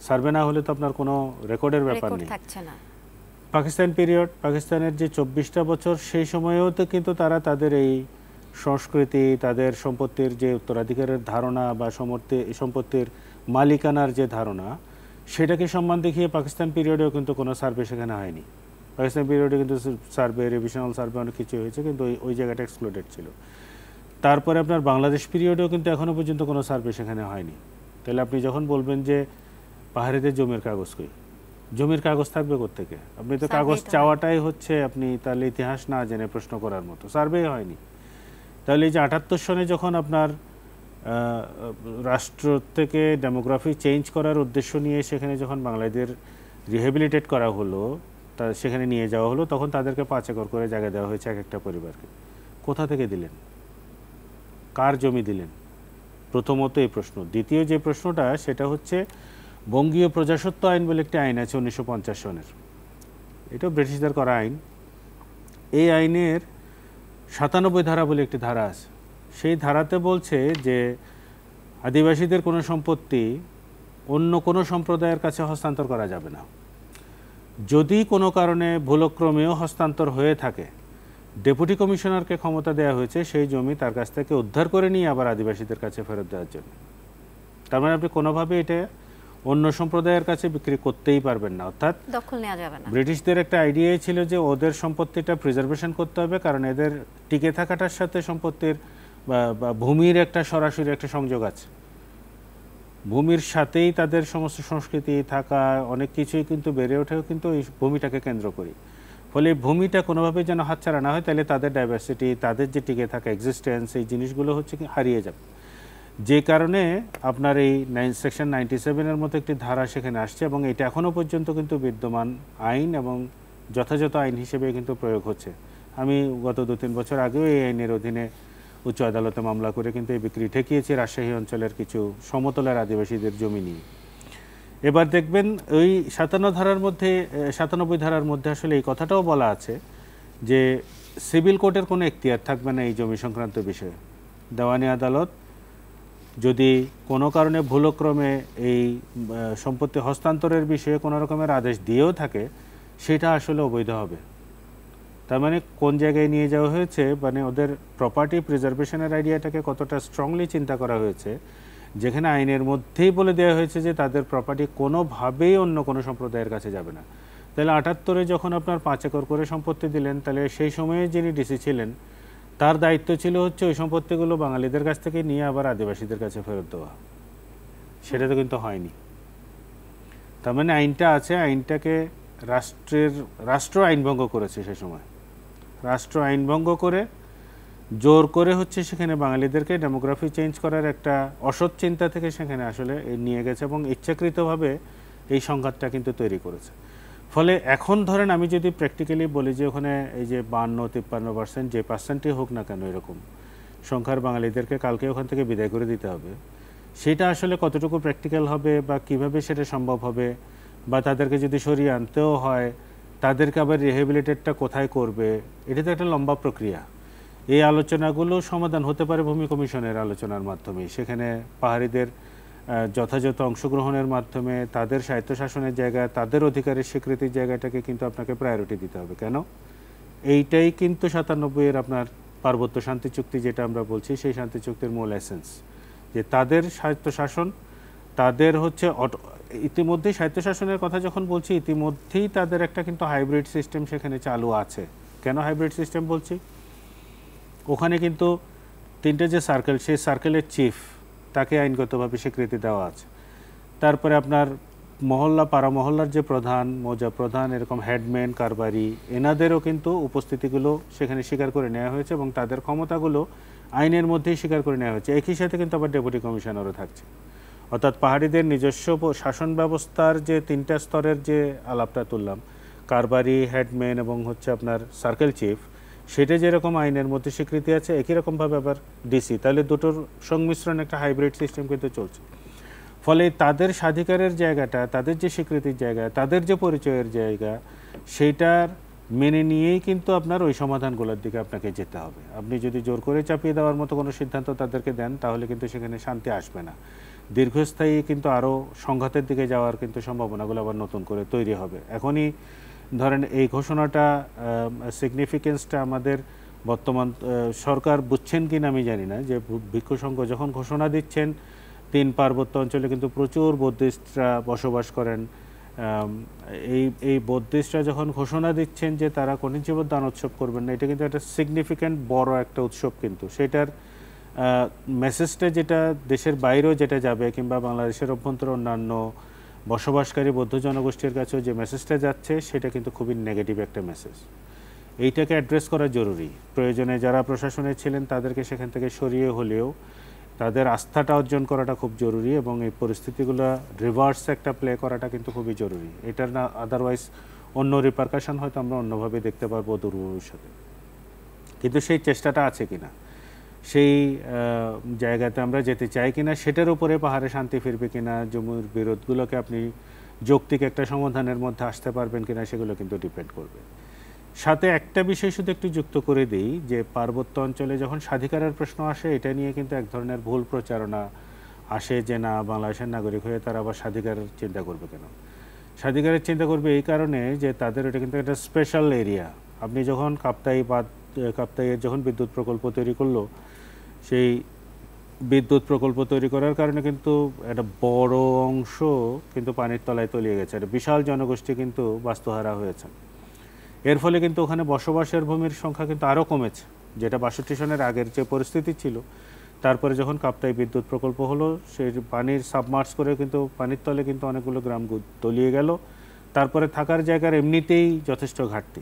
সার্ভে না হলে তো আপনার কোনো রেকর্ডের ব্যাপার নেই। পাকিস্তান পিরিয়ড, পাকিস্তানের যে 24টা বছর, সেই সময়েও তো কিন্তু তারা তাদের এই সংস্কৃতি, তাদের সম্পত্তির যে উত্তরাধিকারের ধারণা বা সম্পত্তির মালিকানার যে ধারণা, সেটাকে সম্মান দেখিয়ে পাকিস্তান পিরিয়ডেও কিন্তু কোনো সার্ভে সেখানে হয়নি। পাকিস্তান পিরিয়ডে কিন্তু সার্ভে, রিভিশনাল সার্ভে অনেক কিছু হয়েছে, কিন্তু ওই জায়গাটা এক্সক্লুডেড ছিল। তারপরে আপনার বাংলাদেশ পিরিয়ডেও কিন্তু এখনও পর্যন্ত কোনো সার্ভে সেখানে হয়নি। তাহলে আপনি যখন বলবেন যে পাহাড়িদের জমির কাগজ কই, জমির কাগজ থাকবে কোত্থেকে? আপনি তো কাগজ চাওয়াটাই হচ্ছে আপনি তাহলে ইতিহাস না জেনে প্রশ্ন করার মতো, সার্ভে হয়নি। তাহলে এই যে 78 সনে যখন আপনার রাষ্ট্র থেকে ডেমোগ্রাফি চেঞ্জ করার উদ্দেশ্য নিয়ে সেখানে যখন বাঙালিদের রিহেবিলিটেট করা হলো, সেখানে নিয়ে যাওয়া হলো, তখন তাদেরকে 5 একর করে জায়গা দেওয়া হয়েছে এক একটা পরিবারকে। কোথা থেকে দিলেন? কার জমি দিলেন? প্রথমত এই প্রশ্ন। দ্বিতীয় যে প্রশ্নটা, সেটা হচ্ছে বঙ্গীয় প্রজাস্বত্ব আইন বলে একটি আইন আছে 1950 সনের। এটাও ব্রিটিশদের করা আইন। এই আইনের 97 ধারা বলে একটি ধারা আছে। সেই ধারাতে বলছে যে আদিবাসীদের কোনো সম্পত্তি অন্য কোনো সম্প্রদায়ের কাছে হস্তান্তর করা যাবে না। যদি কোনো কারণে ভুলক্রমেও হস্তান্তর হয়ে থাকে, ডেপুটি কমিশনারকে ক্ষমতা দেওয়া হয়েছে সেই জমি তার কাছ থেকে উদ্ধার করে নিয়ে আবার আদিবাসীদের কাছে ফেরত দেওয়ার জন্য। তার মানে আপনি কোনোভাবে এটা অন্য সম্প্রদায়ের কাছে বিক্রি করতেই পারবেন না, অর্থাৎ দখল নেওয়া যাবে না। ব্রিটিশদের একটা আইডিয়াই ছিল যে ওদের সম্পত্তিটা প্রিজার্ভেশন করতে হবে, কারণ এদের টিকে থাকাটার সাথে সম্পত্তির বা ভূমির একটা সরাসরি একটা সংযোগ আছে। ভূমির সাথেই তাদের সমস্ত সংস্কৃতি থাকা অনেক কিছুই কিন্তু বেড়ে ওঠেও কিন্তু এই ভূমিটাকে কেন্দ্র করি। ফলে এই ভূমিটা কোনোভাবে যেন হাতছাড়া না হয়, তাহলে তাদের ডাইভার্সিটি, তাদের যে টিকে থাকা এক্সিস্টেন্স, এই জিনিসগুলো হচ্ছে কি হারিয়ে যাবে। যে কারণে আপনার এই সেকশন 97-এর মতো একটি ধারা সেখানে আসছে, এবং এটা এখনও পর্যন্ত কিন্তু বিদ্যমান আইন এবং যথাযথ আইন হিসেবে কিন্তু প্রয়োগ হচ্ছে। আমি গত 2-3 বছর আগেও এই আইনের অধীনে উচ্চ আদালতে মামলা করে কিন্তু এই বিক্রি ঠেকিয়েছি রাজশাহী অঞ্চলের কিছু সমতলের আদিবাসীদের জমি নিয়ে। এবার দেখবেন ওই 97 ধারার মধ্যে আসলে এই কথাটাও বলা আছে যে সিভিল কোর্টের কোনো এখতিয়ার থাকবে না এই জমি সংক্রান্ত বিষয়ে। দেওয়ানি আদালত যদি কোনো কারণে ভুলক্রমে এই সম্পত্তি হস্তান্তরের বিষয়ে কোনো রকমের আদেশ দিয়েও থাকে, সেটা আসলে অবৈধ হবে। তার মানে কোন জায়গায় নিয়ে যাওয়া হয়েছে, মানে ওদের প্রপার্টি প্রিজার্ভেশনের আইডিয়াটাকে কতটা স্ট্রংলি চিন্তা করা হয়েছে, যেখানে আইনের মধ্যেই বলে দেওয়া হয়েছে যে তাদের প্রপার্টি কোনোভাবেই অন্য কোনো সম্প্রদায়ের কাছে যাবে না। তাহলে 78-এ যখন আপনার 5 একর করে সম্পত্তি দিলেন, তাহলে সেই সময়ে যিনি ডিসি ছিলেন তার দায়িত্ব ছিল হচ্ছে ওই সম্পত্তিগুলো বাঙালিদের কাছ থেকে নিয়ে আবার আদিবাসীদের কাছে ফেরত দেওয়া। সেটা তো কিন্তু হয়নি। তার মানে আইনটা আছে, আইনটাকে রাষ্ট্র আইনভঙ্গ করেছে। সে সময় রাষ্ট্র আইনভঙ্গ করে জোর করে হচ্ছে সেখানে বাঙালিদেরকে ডেমোগ্রাফি চেঞ্জ করার একটা অসৎ চিন্তা থেকে সেখানে আসলে নিয়ে গেছে, এবং ইচ্ছাকৃতভাবে এই সংঘাতটা কিন্তু তৈরি করেছে। ফলে এখন ধরেন আমি যদি প্র্যাকটিক্যালি বলি যে ওখানে এই যে 52-53% যে পার্সেন্টই হোক না কেন এরকম সংখ্যার বাঙালিদেরকে কালকে ওখান থেকে বিদায় করে দিতে হবে, সেটা আসলে কতটুকু প্র্যাকটিক্যাল হবে বা কিভাবে সেটা সম্ভব হবে, বা তাদেরকে যদি সরিয়ে আনতেও হয় তাদেরকে আবার রিহেবিলিটেটটা কোথায় করবে, এটা তো একটা লম্বা প্রক্রিয়া। এই আলোচনাগুলো সমাধান হতে পারে ভূমি কমিশনের আলোচনার মাধ্যমে। সেখানে পাহাড়িদের যথাযথ অংশগ্রহণের মাধ্যমে তাদের স্বায়ত্তশাসনের জায়গা, তাদের অধিকারের স্বীকৃতির জায়গাটাকে কিন্তু আপনাকে প্রায়োরিটি দিতে হবে। কেন? এইটাই কিন্তু 97-এর আপনার পার্বত্য শান্তি চুক্তি যেটা আমরা বলছি, সেই শান্তি চুক্তির মূল এসেন্স, যে তাদের স্বায়ত্তশাসন, তাদের হচ্ছে ইতিমধ্যেই স্বায়ত্তশাসনের কথা যখন বলছি, ইতিমধ্যেই তাদের একটা কিন্তু হাইব্রিড সিস্টেম সেখানে চালু আছে। কেন হাইব্রিড সিস্টেম বলছি? ওখানে কিন্তু 3টে যে সার্কেল, সেই সার্কেলের চিফ, তাকে আইনগতভাবে স্বীকৃতি দেওয়া আছে। তারপরে আপনার মহল্লা, পাড়া মহল্লার যে প্রধান, মৌজা প্রধান, এরকম হেডম্যান, কারবারি, এনাদেরও কিন্তু উপস্থিতিগুলো সেখানে স্বীকার করে নেওয়া হয়েছে এবং তাদের ক্ষমতাগুলো আইনের মধ্যেই স্বীকার করে নেওয়া হয়েছে। একই সাথে কিন্তু আবার ডেপুটি কমিশনারও থাকছে। অর্থাৎ পাহাড়িদের নিজস্ব শাসন ব্যবস্থার যে 3টা স্তরের যে আলাপটা তুললাম, কারবারি, হেডম্যান এবং হচ্ছে আপনার সার্কেল চিফ, সেটা যেরকম আইনের মধ্যে স্বীকৃতি আছে, একই রকমভাবে আবার ডিসি, তাহলে দুটোর সংমিশ্রণ একটা হাইব্রিড সিস্টেম কিন্তু চলছে। ফলে তাদের স্বাধিকারের জায়গাটা, তাদের যে স্বীকৃতির জায়গা, তাদের যে পরিচয়ের জায়গা, সেইটার মেনে নিয়েই কিন্তু আপনার ওই সমাধানগুলোর দিকে আপনাকে যেতে হবে। আপনি যদি জোর করে চাপিয়ে দেওয়ার মতো কোনো সিদ্ধান্ত তাদেরকে দেন, তাহলে কিন্তু সেখানে শান্তি আসবে না। দীর্ঘস্থায়ী কিন্তু আরও সংঘাতের দিকে যাওয়ার কিন্তু সম্ভাবনাগুলো আবার নতুন করে তৈরি হবে। এখনই ধরেন এই ঘোষণাটা, সিগনিফিকেন্সটা আমাদের বর্তমান সরকার বুঝছেন কিনা আমি জানি না, যে ভিক্ষু সংঘ যখন ঘোষণা দিচ্ছেন 3 পার্বত্য অঞ্চলে কিন্তু প্রচুর বৌদ্ধিস্টরা বসবাস করেন, এই বৌদ্ধিস্টরা যখন ঘোষণা দিচ্ছেন যে তারা কঠিনজীবন দান উৎসব করবেন না, এটা কিন্তু একটা সিগনিফিক্যান্ট বড় একটা উৎসব। কিন্তু সেটার মেসেজটা যেটা দেশের বাইরেও যেটা যাবে, কিংবা বাংলাদেশের অভ্যন্তরে অন্যান্য বসবাসকারী বৌদ্ধ জনগোষ্ঠীর কাছেও যে মেসেজটা যাচ্ছে, সেটা কিন্তু খুবই নেগেটিভ একটা মেসেজ। এইটাকে অ্যাড্রেস করা জরুরি। প্রয়োজনে যারা প্রশাসনে ছিলেন তাদেরকে সেখান থেকে সরিয়ে হলেও তাদের আস্থাটা অর্জন করাটা খুব জরুরি, এবং এই পরিস্থিতিগুলো রিভার্স একটা প্লে করাটা কিন্তু খুবই জরুরি। এটার না আদারওয়াইজ অন্য রিপারকাশন হয়তো আমরা অন্যভাবে দেখতে পারবো দূর ভবিষ্যতে। কিন্তু সেই চেষ্টাটা আছে কিনা, সেই জায়গাতে আমরা যেতে চাই কিনা, সেটার উপরে পাহাড়ে শান্তি ফিরবে কিনা, জমির বিরোধগুলোকে আপনি যৌক্তিক একটা সমাধানের মধ্যে আসতে পারবেন কিনা, সেগুলো কিন্তু ডিপেন্ড করবে। সাথে একটা বিষয় শুধু একটু যুক্ত করে দিই, যে পার্বত্য অঞ্চলে যখন স্বাধিকারের প্রশ্ন আসে, এটা নিয়ে কিন্তু এক ধরনের ভুল প্রচারণা আসে, যে না, বাংলাদেশের নাগরিক হয়ে তারা আবার স্বাধিকারের চিন্তা করবে কেন। স্বাধিকারের চিন্তা করবে এই কারণে যে তাদের এটা কিন্তু একটা স্পেশাল এরিয়া। আপনি যখন কাপ্তাইয়ের যখন বিদ্যুৎ প্রকল্প তৈরি করলো, সেই বিদ্যুৎ প্রকল্প তৈরি করার কারণে কিন্তু একটা বড় অংশ কিন্তু পানির তলায় তলিয়ে গেছে, একটা বিশাল জনগোষ্ঠী কিন্তু বাস্তুহারা হয়েছে। এর ফলে কিন্তু ওখানে বসবাসের ভূমির সংখ্যা কিন্তু আরও কমেছে, যেটা 62 সনের আগের যে পরিস্থিতি ছিল। তারপরে যখন কাপ্তাই বিদ্যুৎ প্রকল্প হলো, সেই পানির সাবমার্স করে কিন্তু পানির তলে কিন্তু অনেকগুলো গ্রাম তলিয়ে গেল। তারপরে থাকার জায়গার এমনিতেই যথেষ্ট ঘাটতি।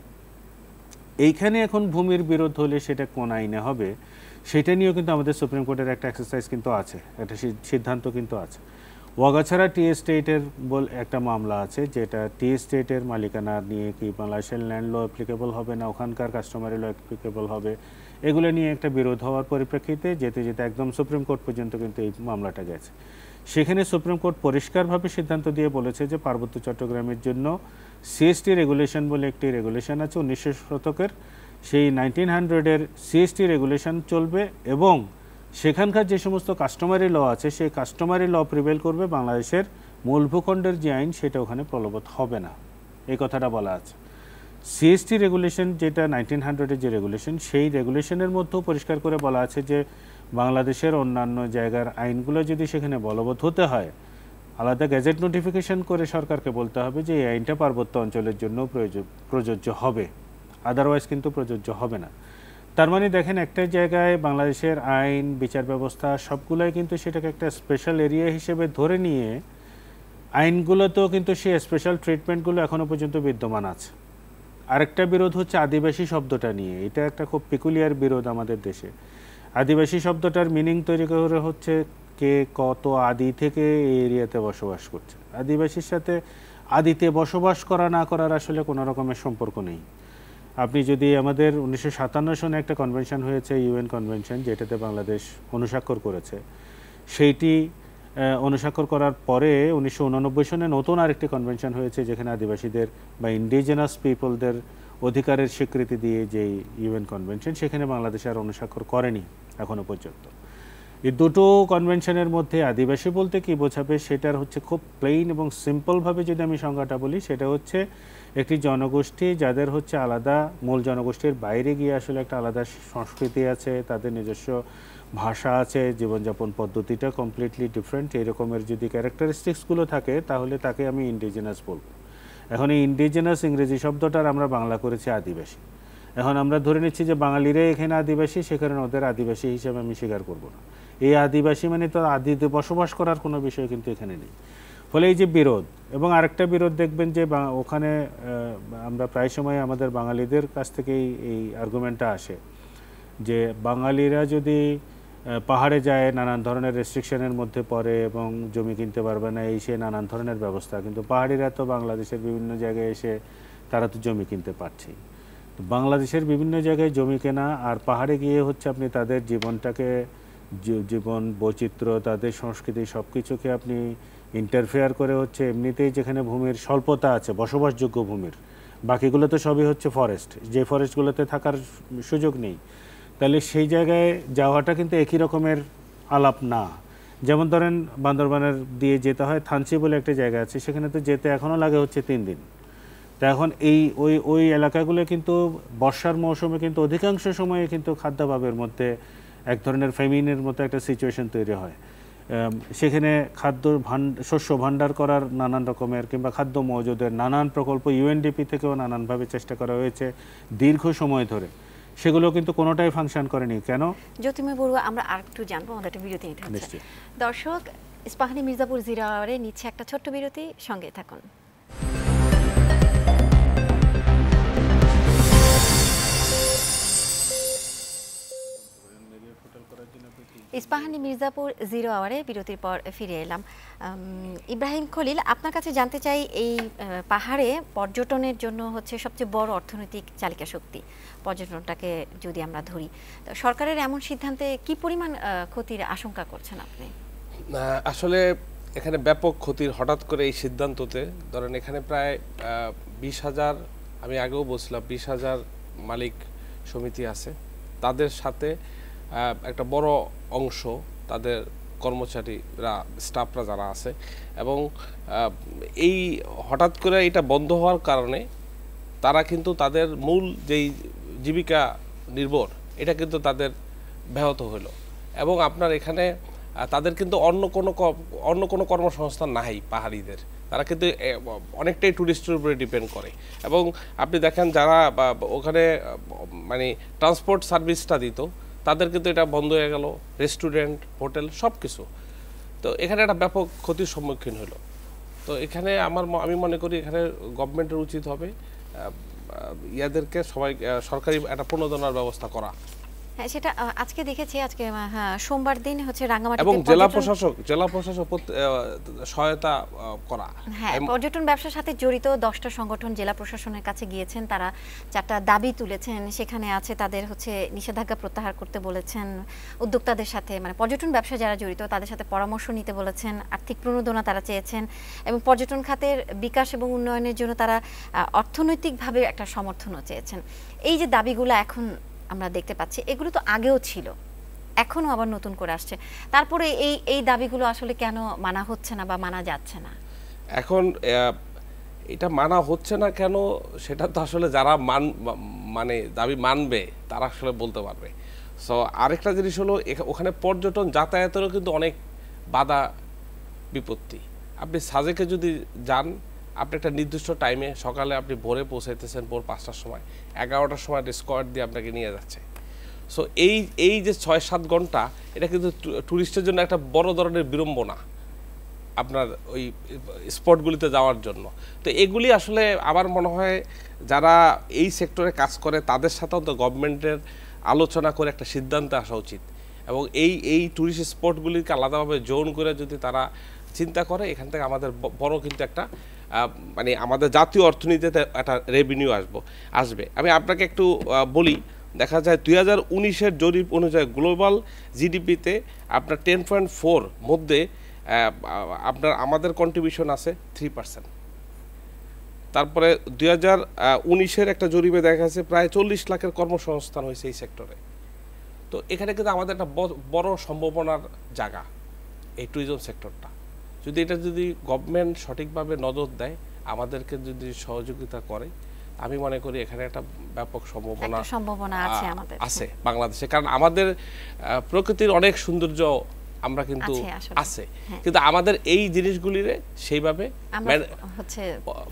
এইখানে এখন ভূমির বিরোধ হলে সেটা কোন আইনে হবে, সেটা নিয়েও কিন্তু আমাদের সুপ্রিম কোর্টের একটা এক্সারসাইজ কিন্তু আছে, একটা সিদ্ধান্ত কিন্তু আছে। ওয়াগাছড়া টি এস্টেটের একটা মামলা আছে, যেটা টি এস্টেটের মালিকানা নিয়ে কি বাংলাদেশের ল্যান্ড ল অ্যাপ্লিকেবল হবে না, ওখানকার কাস্টমারি ল অ্যাপ্লিকেবল হবে, এগুলো নিয়ে একটা বিরোধ হওয়ার পরিপ্রেক্ষিতে যেতে যেতে একদম সুপ্রিম কোর্ট পর্যন্ত কিন্তু এই মামলাটা গেছে। সেখানে সুপ্রিম কোর্ট পরিষ্কারভাবে সিদ্ধান্ত দিয়ে বলেছে যে পার্বত্য চট্টগ্রামের জন্য সিএসটি রেগুলেশন বলে একটি রেগুলেশন আছে 1900 শতকের, সেই 1900-এর সিএসটি রেগুলেশন চলবে, এবং সেখানকার যে সমস্ত কাস্টমারি ল আছে, সেই কাস্টমারি ল প্রিভেল করবে। বাংলাদেশের মূল ভূখণ্ডের যে আইন, সেটা ওখানে প্রলবত হবে না, এই কথাটা বলা আছে। সিএসটি রেগুলেশন যেটা 1900-এর যে রেগুলেশন, সেই রেগুলেশনের মধ্যেও পরিষ্কার করে বলা আছে যে বাংলাদেশের অন্যান্য জায়গার আইনগুলো যদি সেখানে বলবৎ হতে হয়, আলাদা গ্যাজেট নোটিফিকেশন করে সরকারকে বলতে হবে যে এই আইনটা পার্বত্য অঞ্চলের জন্য প্রযোজ্য হবে, আদারওয়াইজ কিন্তু প্রযোজ্য হবে না। তার মানে দেখেন, একটা জায়গায় বাংলাদেশের আইন, বিচার ব্যবস্থা সবগুলোই কিন্তু সেটাকে একটা স্পেশাল এরিয়া হিসেবে ধরে নিয়ে আইনগুলোতেও কিন্তু সেই স্পেশাল ট্রিটমেন্টগুলো এখনও পর্যন্ত বিদ্যমান আছে। আরেকটা বিরোধ হচ্ছে আদিবাসী শব্দটা নিয়ে। এটা একটা খুব পিকুলিয়ার বিরোধ আমাদের দেশে। আদিবাসী শব্দটার মিনিং তৈরি করে হচ্ছে কে কত আদি থেকে এই এরিয়াতে বসবাস করছে। আদিবাসীর সাথে আদিতে বসবাস করা না করার আসলে কোনো রকমের সম্পর্ক নেই। আপনি যদি আমাদের 1957 সনে একটা কনভেনশন হয়েছে, ইউএন কনভেনশন, যেটাতে বাংলাদেশ অনুস্বাক্ষর করেছে, সেইটি অনুস্বাক্ষর করার পরে 1989 সনে নতুন আরেকটি কনভেনশন হয়েছে, যেখানে আদিবাসীদের বা ইন্ডিজিনাস পিপলদের অধিকারের স্বীকৃতি দিয়ে যে ইউএন কনভেনশন, সেখানে বাংলাদেশ আর অনুস্বাক্ষর করেনি এখনো পর্যন্ত। এই দুটো কনভেনশনের মধ্যে আদিবাসী বলতে কি বোঝাবে সেটার হচ্ছে খুব প্লেইন এবং সিম্পলভাবে যদি আমি সংজ্ঞাটা বলি, সেটা হচ্ছে একটি জনগোষ্ঠী যাদের হচ্ছে আলাদা, মূল জনগোষ্ঠীর বাইরে গিয়ে আসলে একটা আলাদা সংস্কৃতি আছে, তাদের নিজস্ব ভাষা আছে, জীবনযাপন পদ্ধতিটা কমপ্লিটলি ডিফারেন্ট, এরকমের যদি ক্যারেক্টারিস্টিক্সগুলো থাকে তাহলে তাকে আমি ইন্ডিজিনাস বলবো। এখন এই ইন্ডিজিনাস ইংরেজি শব্দটার আমরা বাংলা করেছি আদিবাসী। এখন আমরা ধরে নিচ্ছি যে বাঙালিরা এখানে আদিবাসী, সেখানে ওদের আদিবাসী হিসেবে আমি স্বীকার করব না। এই আদিবাসী মানে তো আদিতে বসবাস করার কোনো বিষয় কিন্তু এখানে নেই। ফলে এই যে বিরোধ, এবং আরেকটা বিরোধ দেখবেন যে ওখানে আমরা প্রায় সময় আমাদের বাঙালিদের কাছ থেকেই এই আর্গুমেন্টটা আসে যে বাঙালিরা যদি পাহাড়ে যায় নানান ধরনের রেস্ট্রিকশনের মধ্যে পড়ে এবং জমি কিনতে পারবে না, এই সে নানান ধরনের ব্যবস্থা, কিন্তু পাহাড়িরা তো বাংলাদেশের বিভিন্ন জায়গায় এসে তারা তো জমি কিনতে পারছেই। তো বাংলাদেশের বিভিন্ন জায়গায় জমি কেনা আর পাহাড়ে গিয়ে হচ্ছে আপনি তাদের জীবনটাকে, জীবন বৈচিত্র্য, তাদের সংস্কৃতি সব কিছুকে আপনি ইন্টারফেয়ার করে হচ্ছে এমনিতেই যেখানে ভূমির স্বল্পতা আছে, বসবাসযোগ্য ভূমির, বাকিগুলো তো সবই হচ্ছে ফরেস্ট, যে ফরেস্টগুলোতে থাকার সুযোগ নেই, তাহলে সেই জায়গায় যাওয়াটা কিন্তু একই রকমের আলাপ না। যেমন ধরেন বান্দরবানের দিয়ে যেতে হয়, থানচি বলে একটা জায়গা আছে, সেখানে তো যেতে এখনও লাগে হচ্ছে 3 দিন। তা এখন ওই এলাকাগুলো কিন্তু বর্ষার মৌসুমে কিন্তু অধিকাংশ সময়ে কিন্তু খাদ্যাভাবের মধ্যে এক ধরনের ফেমিনের মতো একটা সিচুয়েশন তৈরি হয়। সেখানে শস্য ভাণ্ডার করার নানান রকমের কিংবা খাদ্য মজুদের নানান প্রকল্প ইউএনডিপি থেকেও নানানভাবে চেষ্টা করা হয়েছে দীর্ঘ সময় ধরে, সেগুলো কিন্তু কোনোটাই ফাংশন করেনি। কেন? জ্যোতির্ময় বড়ুয়া, আমরা আর একটু জানবো, আমাদের একটা বিরতি নিতে হচ্ছে। দর্শক, ইস্পাহানি মির্জাপুর 0 আওয়ারে নিচ্ছে একটা ছোট্ট বিরতি, সঙ্গে থাকুন। ইস্পাহানি মির্জাপুর 0 আওয়ারে বিরতির পর ফিরে এলাম। ইব্রাহিম খলিল, আপনার কাছে জানতে চাই, এই পাহাড়ে পর্যটনের জন্য হচ্ছে সবচেয়ে বড় অর্থনৈতিক চালিকা শক্তি পর্যটনটাকে যদি আমরা ধরি, তো সরকারের এমন সিদ্ধান্তে কি পরিমাণ ক্ষতির আশঙ্কা করছেন আপনি? আসলে এখানে ব্যাপক ক্ষতির, হঠাৎ করে এই সিদ্ধান্ততে ধরেন এখানে প্রায় 20,000, আমি আগেও বলছিলাম 20,000 মালিক সমিতি আছে, তাদের সাথে একটা বড় অংশ তাদের কর্মচারীরা, স্টাফরা যারা আছে, এবং এই হঠাৎ করে এটা বন্ধ হওয়ার কারণে তারা কিন্তু তাদের মূল যেই জীবিকা নির্ভর, এটা কিন্তু তাদের ব্যাহত হলো। এবং আপনার এখানে তাদের কিন্তু অন্য কোনো কর্মসংস্থান নাই পাহাড়িদের, তারা কিন্তু অনেকটাই ট্যুরিস্টের উপরে ডিপেন্ড করে। এবং আপনি দেখেন যারা ওখানে মানে ট্রান্সপোর্ট সার্ভিসটা দিত, তাদের কিন্তু এটা বন্ধ হয়ে গেল, রেস্টুরেন্ট, হোটেল সব কিছু। তো এখানে একটা ব্যাপক ক্ষতির সম্মুখীন হলো। তো এখানে আমি মনে করি এখানে গভর্নমেন্টের উচিত হবে ইয়াদেরকে সবাই সরকারি একটা পুনর্দনার ব্যবস্থা করা। হ্যাঁ, সেটা আজকে দেখেছি, আজকে সোমবার দিন হচ্ছে রাঙ্গামাটিতে এবং জেলা প্রশাসক সহায়তা করা। হ্যাঁ, পর্যটন ব্যবসার সাথে জড়িত 10টা সংগঠন জেলা প্রশাসনের কাছে গিয়েছেন, তারা 4টা দাবি তুলেছেন। সেখানে আছে তাদের হচ্ছে নিষেধাজ্ঞা প্রত্যাহার করতে বলেছেন, উদ্যোক্তাদের সাথে মানে পর্যটন ব্যবসা যারা জড়িত তাদের সাথে পরামর্শ নিতে বলেছেন, আর্থিক প্রণোদনা তারা চেয়েছেন, এবং পর্যটন খাতের বিকাশ এবং উন্নয়নের জন্য তারা অর্থনৈতিকভাবে একটা সমর্থনও চেয়েছেন। এই যে দাবিগুলো এখন আমরা দেখতে পাচ্ছি, এগুলো তো আগেও ছিল, এখনো আবার নতুন করে আসছে, তারপরে এই দাবিগুলো আসলে কেন মানা হচ্ছে না বা মানা যাচ্ছে না? এখন এটা মানা হচ্ছে না কেন, সেটা তো আসলে যারা মানে দাবি মানবে তারা আসলে বলতে পারবে। সো আরেকটা জিনিস হলো, ওখানে পর্যটন যাতায়াতেরও কিন্তু অনেক বাধা বিপত্তি। আপনি সাজেকে যদি যান, আপনি একটা নির্দিষ্ট টাইমে, সকালে আপনি ভোরে পৌঁছাইতেছেন ভোর 5টার সময়, 11টার সময় স্কোয়াড দিয়ে আপনাকে নিয়ে যাচ্ছে। সো এই যে 6-7 ঘন্টা, এটা কিন্তু ট্যুরিস্টের জন্য একটা বড় ধরনের বিড়ম্বনা আপনার ওই স্পটগুলিতে যাওয়ার জন্য। তো এগুলি আসলে আমার মনে হয় যারা এই সেক্টরে কাজ করে তাদের সাথেও তো গভর্নমেন্টের আলোচনা করে একটা সিদ্ধান্তে আসা উচিত, এবং এই ট্যুরিস্ট স্পটগুলিকে আলাদাভাবে জোন করে যদি তারা চিন্তা করে, এখান থেকে আমাদের বড় কিন্তু একটা মানে আমাদের জাতীয় অর্থনীতিতে একটা রেভিনিউ আসবে। আমি আপনাকে একটু বলি, দেখা যায় 2019-এর জরিপ অনুযায়ী গ্লোবাল জিডিপিতে আপনার 10.4 মধ্যে আমাদের কন্ট্রিবিউশন আছে 3%। তারপরে 2019-এর একটা জরিপে দেখা যাচ্ছে প্রায় 40 লাখের কর্মসংস্থান হয়েছে এই সেক্টরে। তো এখানে কিন্তু আমাদের একটা বড় সম্ভাবনার জায়গা এই ট্যুরিজম সেক্টরটা। যদি গভর্নমেন্ট সঠিকভাবে নজর দেয়, আমাদেরকে যদি সহযোগিতা করে, আমি মনে করি এখানে একটা ব্যাপক সম্ভাবনা আছে বাংলাদেশে। কারণ আমাদের প্রকৃতির অনেক সৌন্দর্য আমরা কিন্তু আছে, কিন্তু আমাদের এই জিনিসগুলির সেইভাবে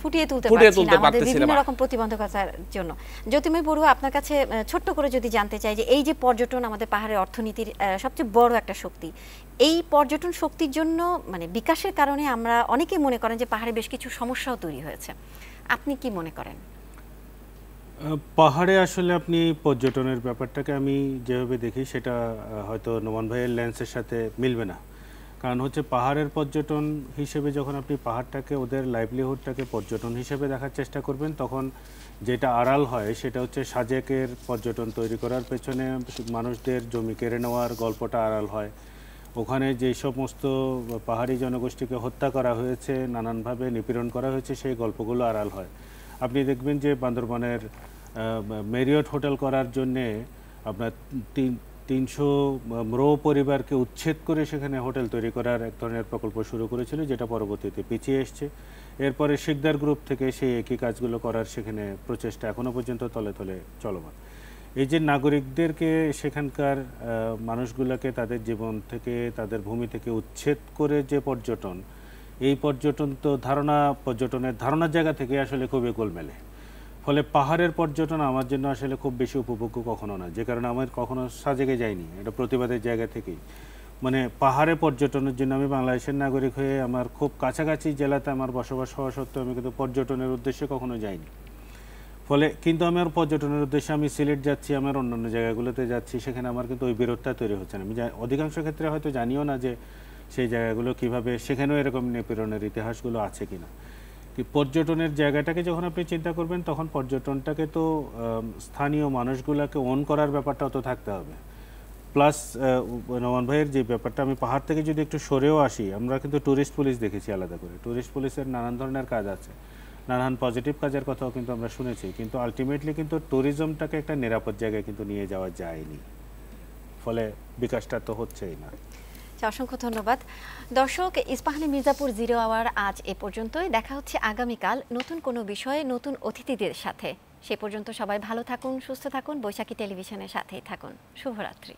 ফুটিয়ে তুলতে পারছি না বিভিন্ন রকম প্রতিবন্ধকতার জন্য। জ্যোতির্ময় বড়ুয়া, আপনার কাছে ছোট্ট করে যদি জানতে চাই যে এই যে পর্যটন আমাদের পাহাড়ের অর্থনীতির সবচেয়ে বড় একটা শক্তি, এই পর্যটন শক্তির জন্য মানে বিকাশের কারণে আমরা অনেকে মনে করেন যে পাহাড়ে বেশ কিছু সমস্যাও তৈরি হয়েছে, আপনি কি মনে করেন? পাহাড়ে আসলে আপনি পর্যটনের ব্যাপারটাকে আমি যেভাবে দেখি সেটা হয়তো নোমান ভাইয়ের লেন্সের সাথে মিলবে না। কারণ হচ্ছে পাহাড়ের পর্যটন হিসেবে যখন আপনি পাহাড়টাকে ওদের লাইভলিহুডটাকে পর্যটন হিসেবে দেখার চেষ্টা করবেন, তখন যেটা আড়াল হয় সেটা হচ্ছে সাজেকের পর্যটন তৈরি করার পেছনে মানুষদের জমি কেড়ে নেওয়ার গল্পটা আড়াল হয়। ওখানে যে সমস্ত পাহাড়ি জনগোষ্ঠীকে হত্যা করা হয়েছে, নানানভাবে নিপীড়ন করা হয়েছে, সেই গল্পগুলো আড়াল হয়। আপনি দেখবেন যে বান্দরবানের মেরিয়ট হোটেল করার জন্যে আপনার 300 ম্রো পরিবারকে উচ্ছেদ করে সেখানে হোটেল তৈরি করার এক ধরনের প্রকল্প শুরু করেছিল, যেটা পরবর্তীতে পিছিয়ে এসছে। এরপরে শিকদার গ্রুপ থেকে সেই একই কাজগুলো করার সেখানে প্রচেষ্টা এখনও পর্যন্ত তলে তলে চলমান। এই যে নাগরিকদেরকে সেখানকার মানুষগুলোকে তাদের জীবন থেকে, তাদের ভূমি থেকে উচ্ছেদ করে যে পর্যটন, এই পর্যটন তো পর্যটনের ধারণার জায়গা থেকে আসলে খুবই গোলমেলে। ফলে পাহাড়ের পর্যটন আমার জন্য আসলে খুব বেশি উপভোগ্য কখনো না, যে কারণে আমার কখনো সাজেকে যাইনি, এটা প্রতিবাদের জায়গা থেকেই। মানে পাহাড়ে পর্যটনের জন্য আমি বাংলাদেশের নাগরিক হয়ে আমার খুব কাছাকাছি জেলাতে আমার বসবাস হওয়া সত্ত্বেও আমি কিন্তু পর্যটনের উদ্দেশ্যে কখনো যাইনি। ফলে কিন্তু আমার পর্যটনের উদ্দেশ্যে আমি সিলেট যাচ্ছি, আমার অন্যান্য জায়গাগুলোতে যাচ্ছি, সেখানে আমার কিন্তু ওই বিরোধটা তৈরি হচ্ছে না। আমি অধিকাংশ ক্ষেত্রে হয়তো জানিও না যে সেই জায়গাগুলো কিভাবে, সেখানেও এরকম নিপীড়নের ইতিহাসগুলো আছে কিনা। পর্যটনের জায়গাটাকে যখন আপনি চিন্তা করবেন, তখন পর্যটনটাকে তো স্থানীয় মানুষগুলোকে ওন করার ব্যাপারটাও তো থাকতে হবে। প্লাস নোমান ভাইয়ের যে ব্যাপারটা, আমি পাহাড় থেকে যদি একটু সরেও আসি, আমরা কিন্তু ট্যুরিস্ট পুলিশ দেখেছি আলাদা করে। ট্যুরিস্ট পুলিশের নানান ধরনের কাজ আছে, নানান পজিটিভ কাজের কথাও কিন্তু আমরা শুনেছি, কিন্তু আলটিমেটলি কিন্তু ট্যুরিজমটাকে একটা নিরাপদ জায়গায় কিন্তু নিয়ে যাওয়া যায়নি। ফলে বিকাশটা তো হচ্ছেই না। অসংখ্য ধন্যবাদ দর্শক। ইস্পাহানি মির্জাপুর 0 আওয়ার আজ এ পর্যন্তই। দেখা হচ্ছে আগামীকাল নতুন কোনো বিষয়ে নতুন অতিথিদের সাথে। সে পর্যন্ত সবাই ভালো থাকুন, সুস্থ থাকুন, বৈশাখী টেলিভিশনের সাথেই থাকুন। শুভরাত্রি।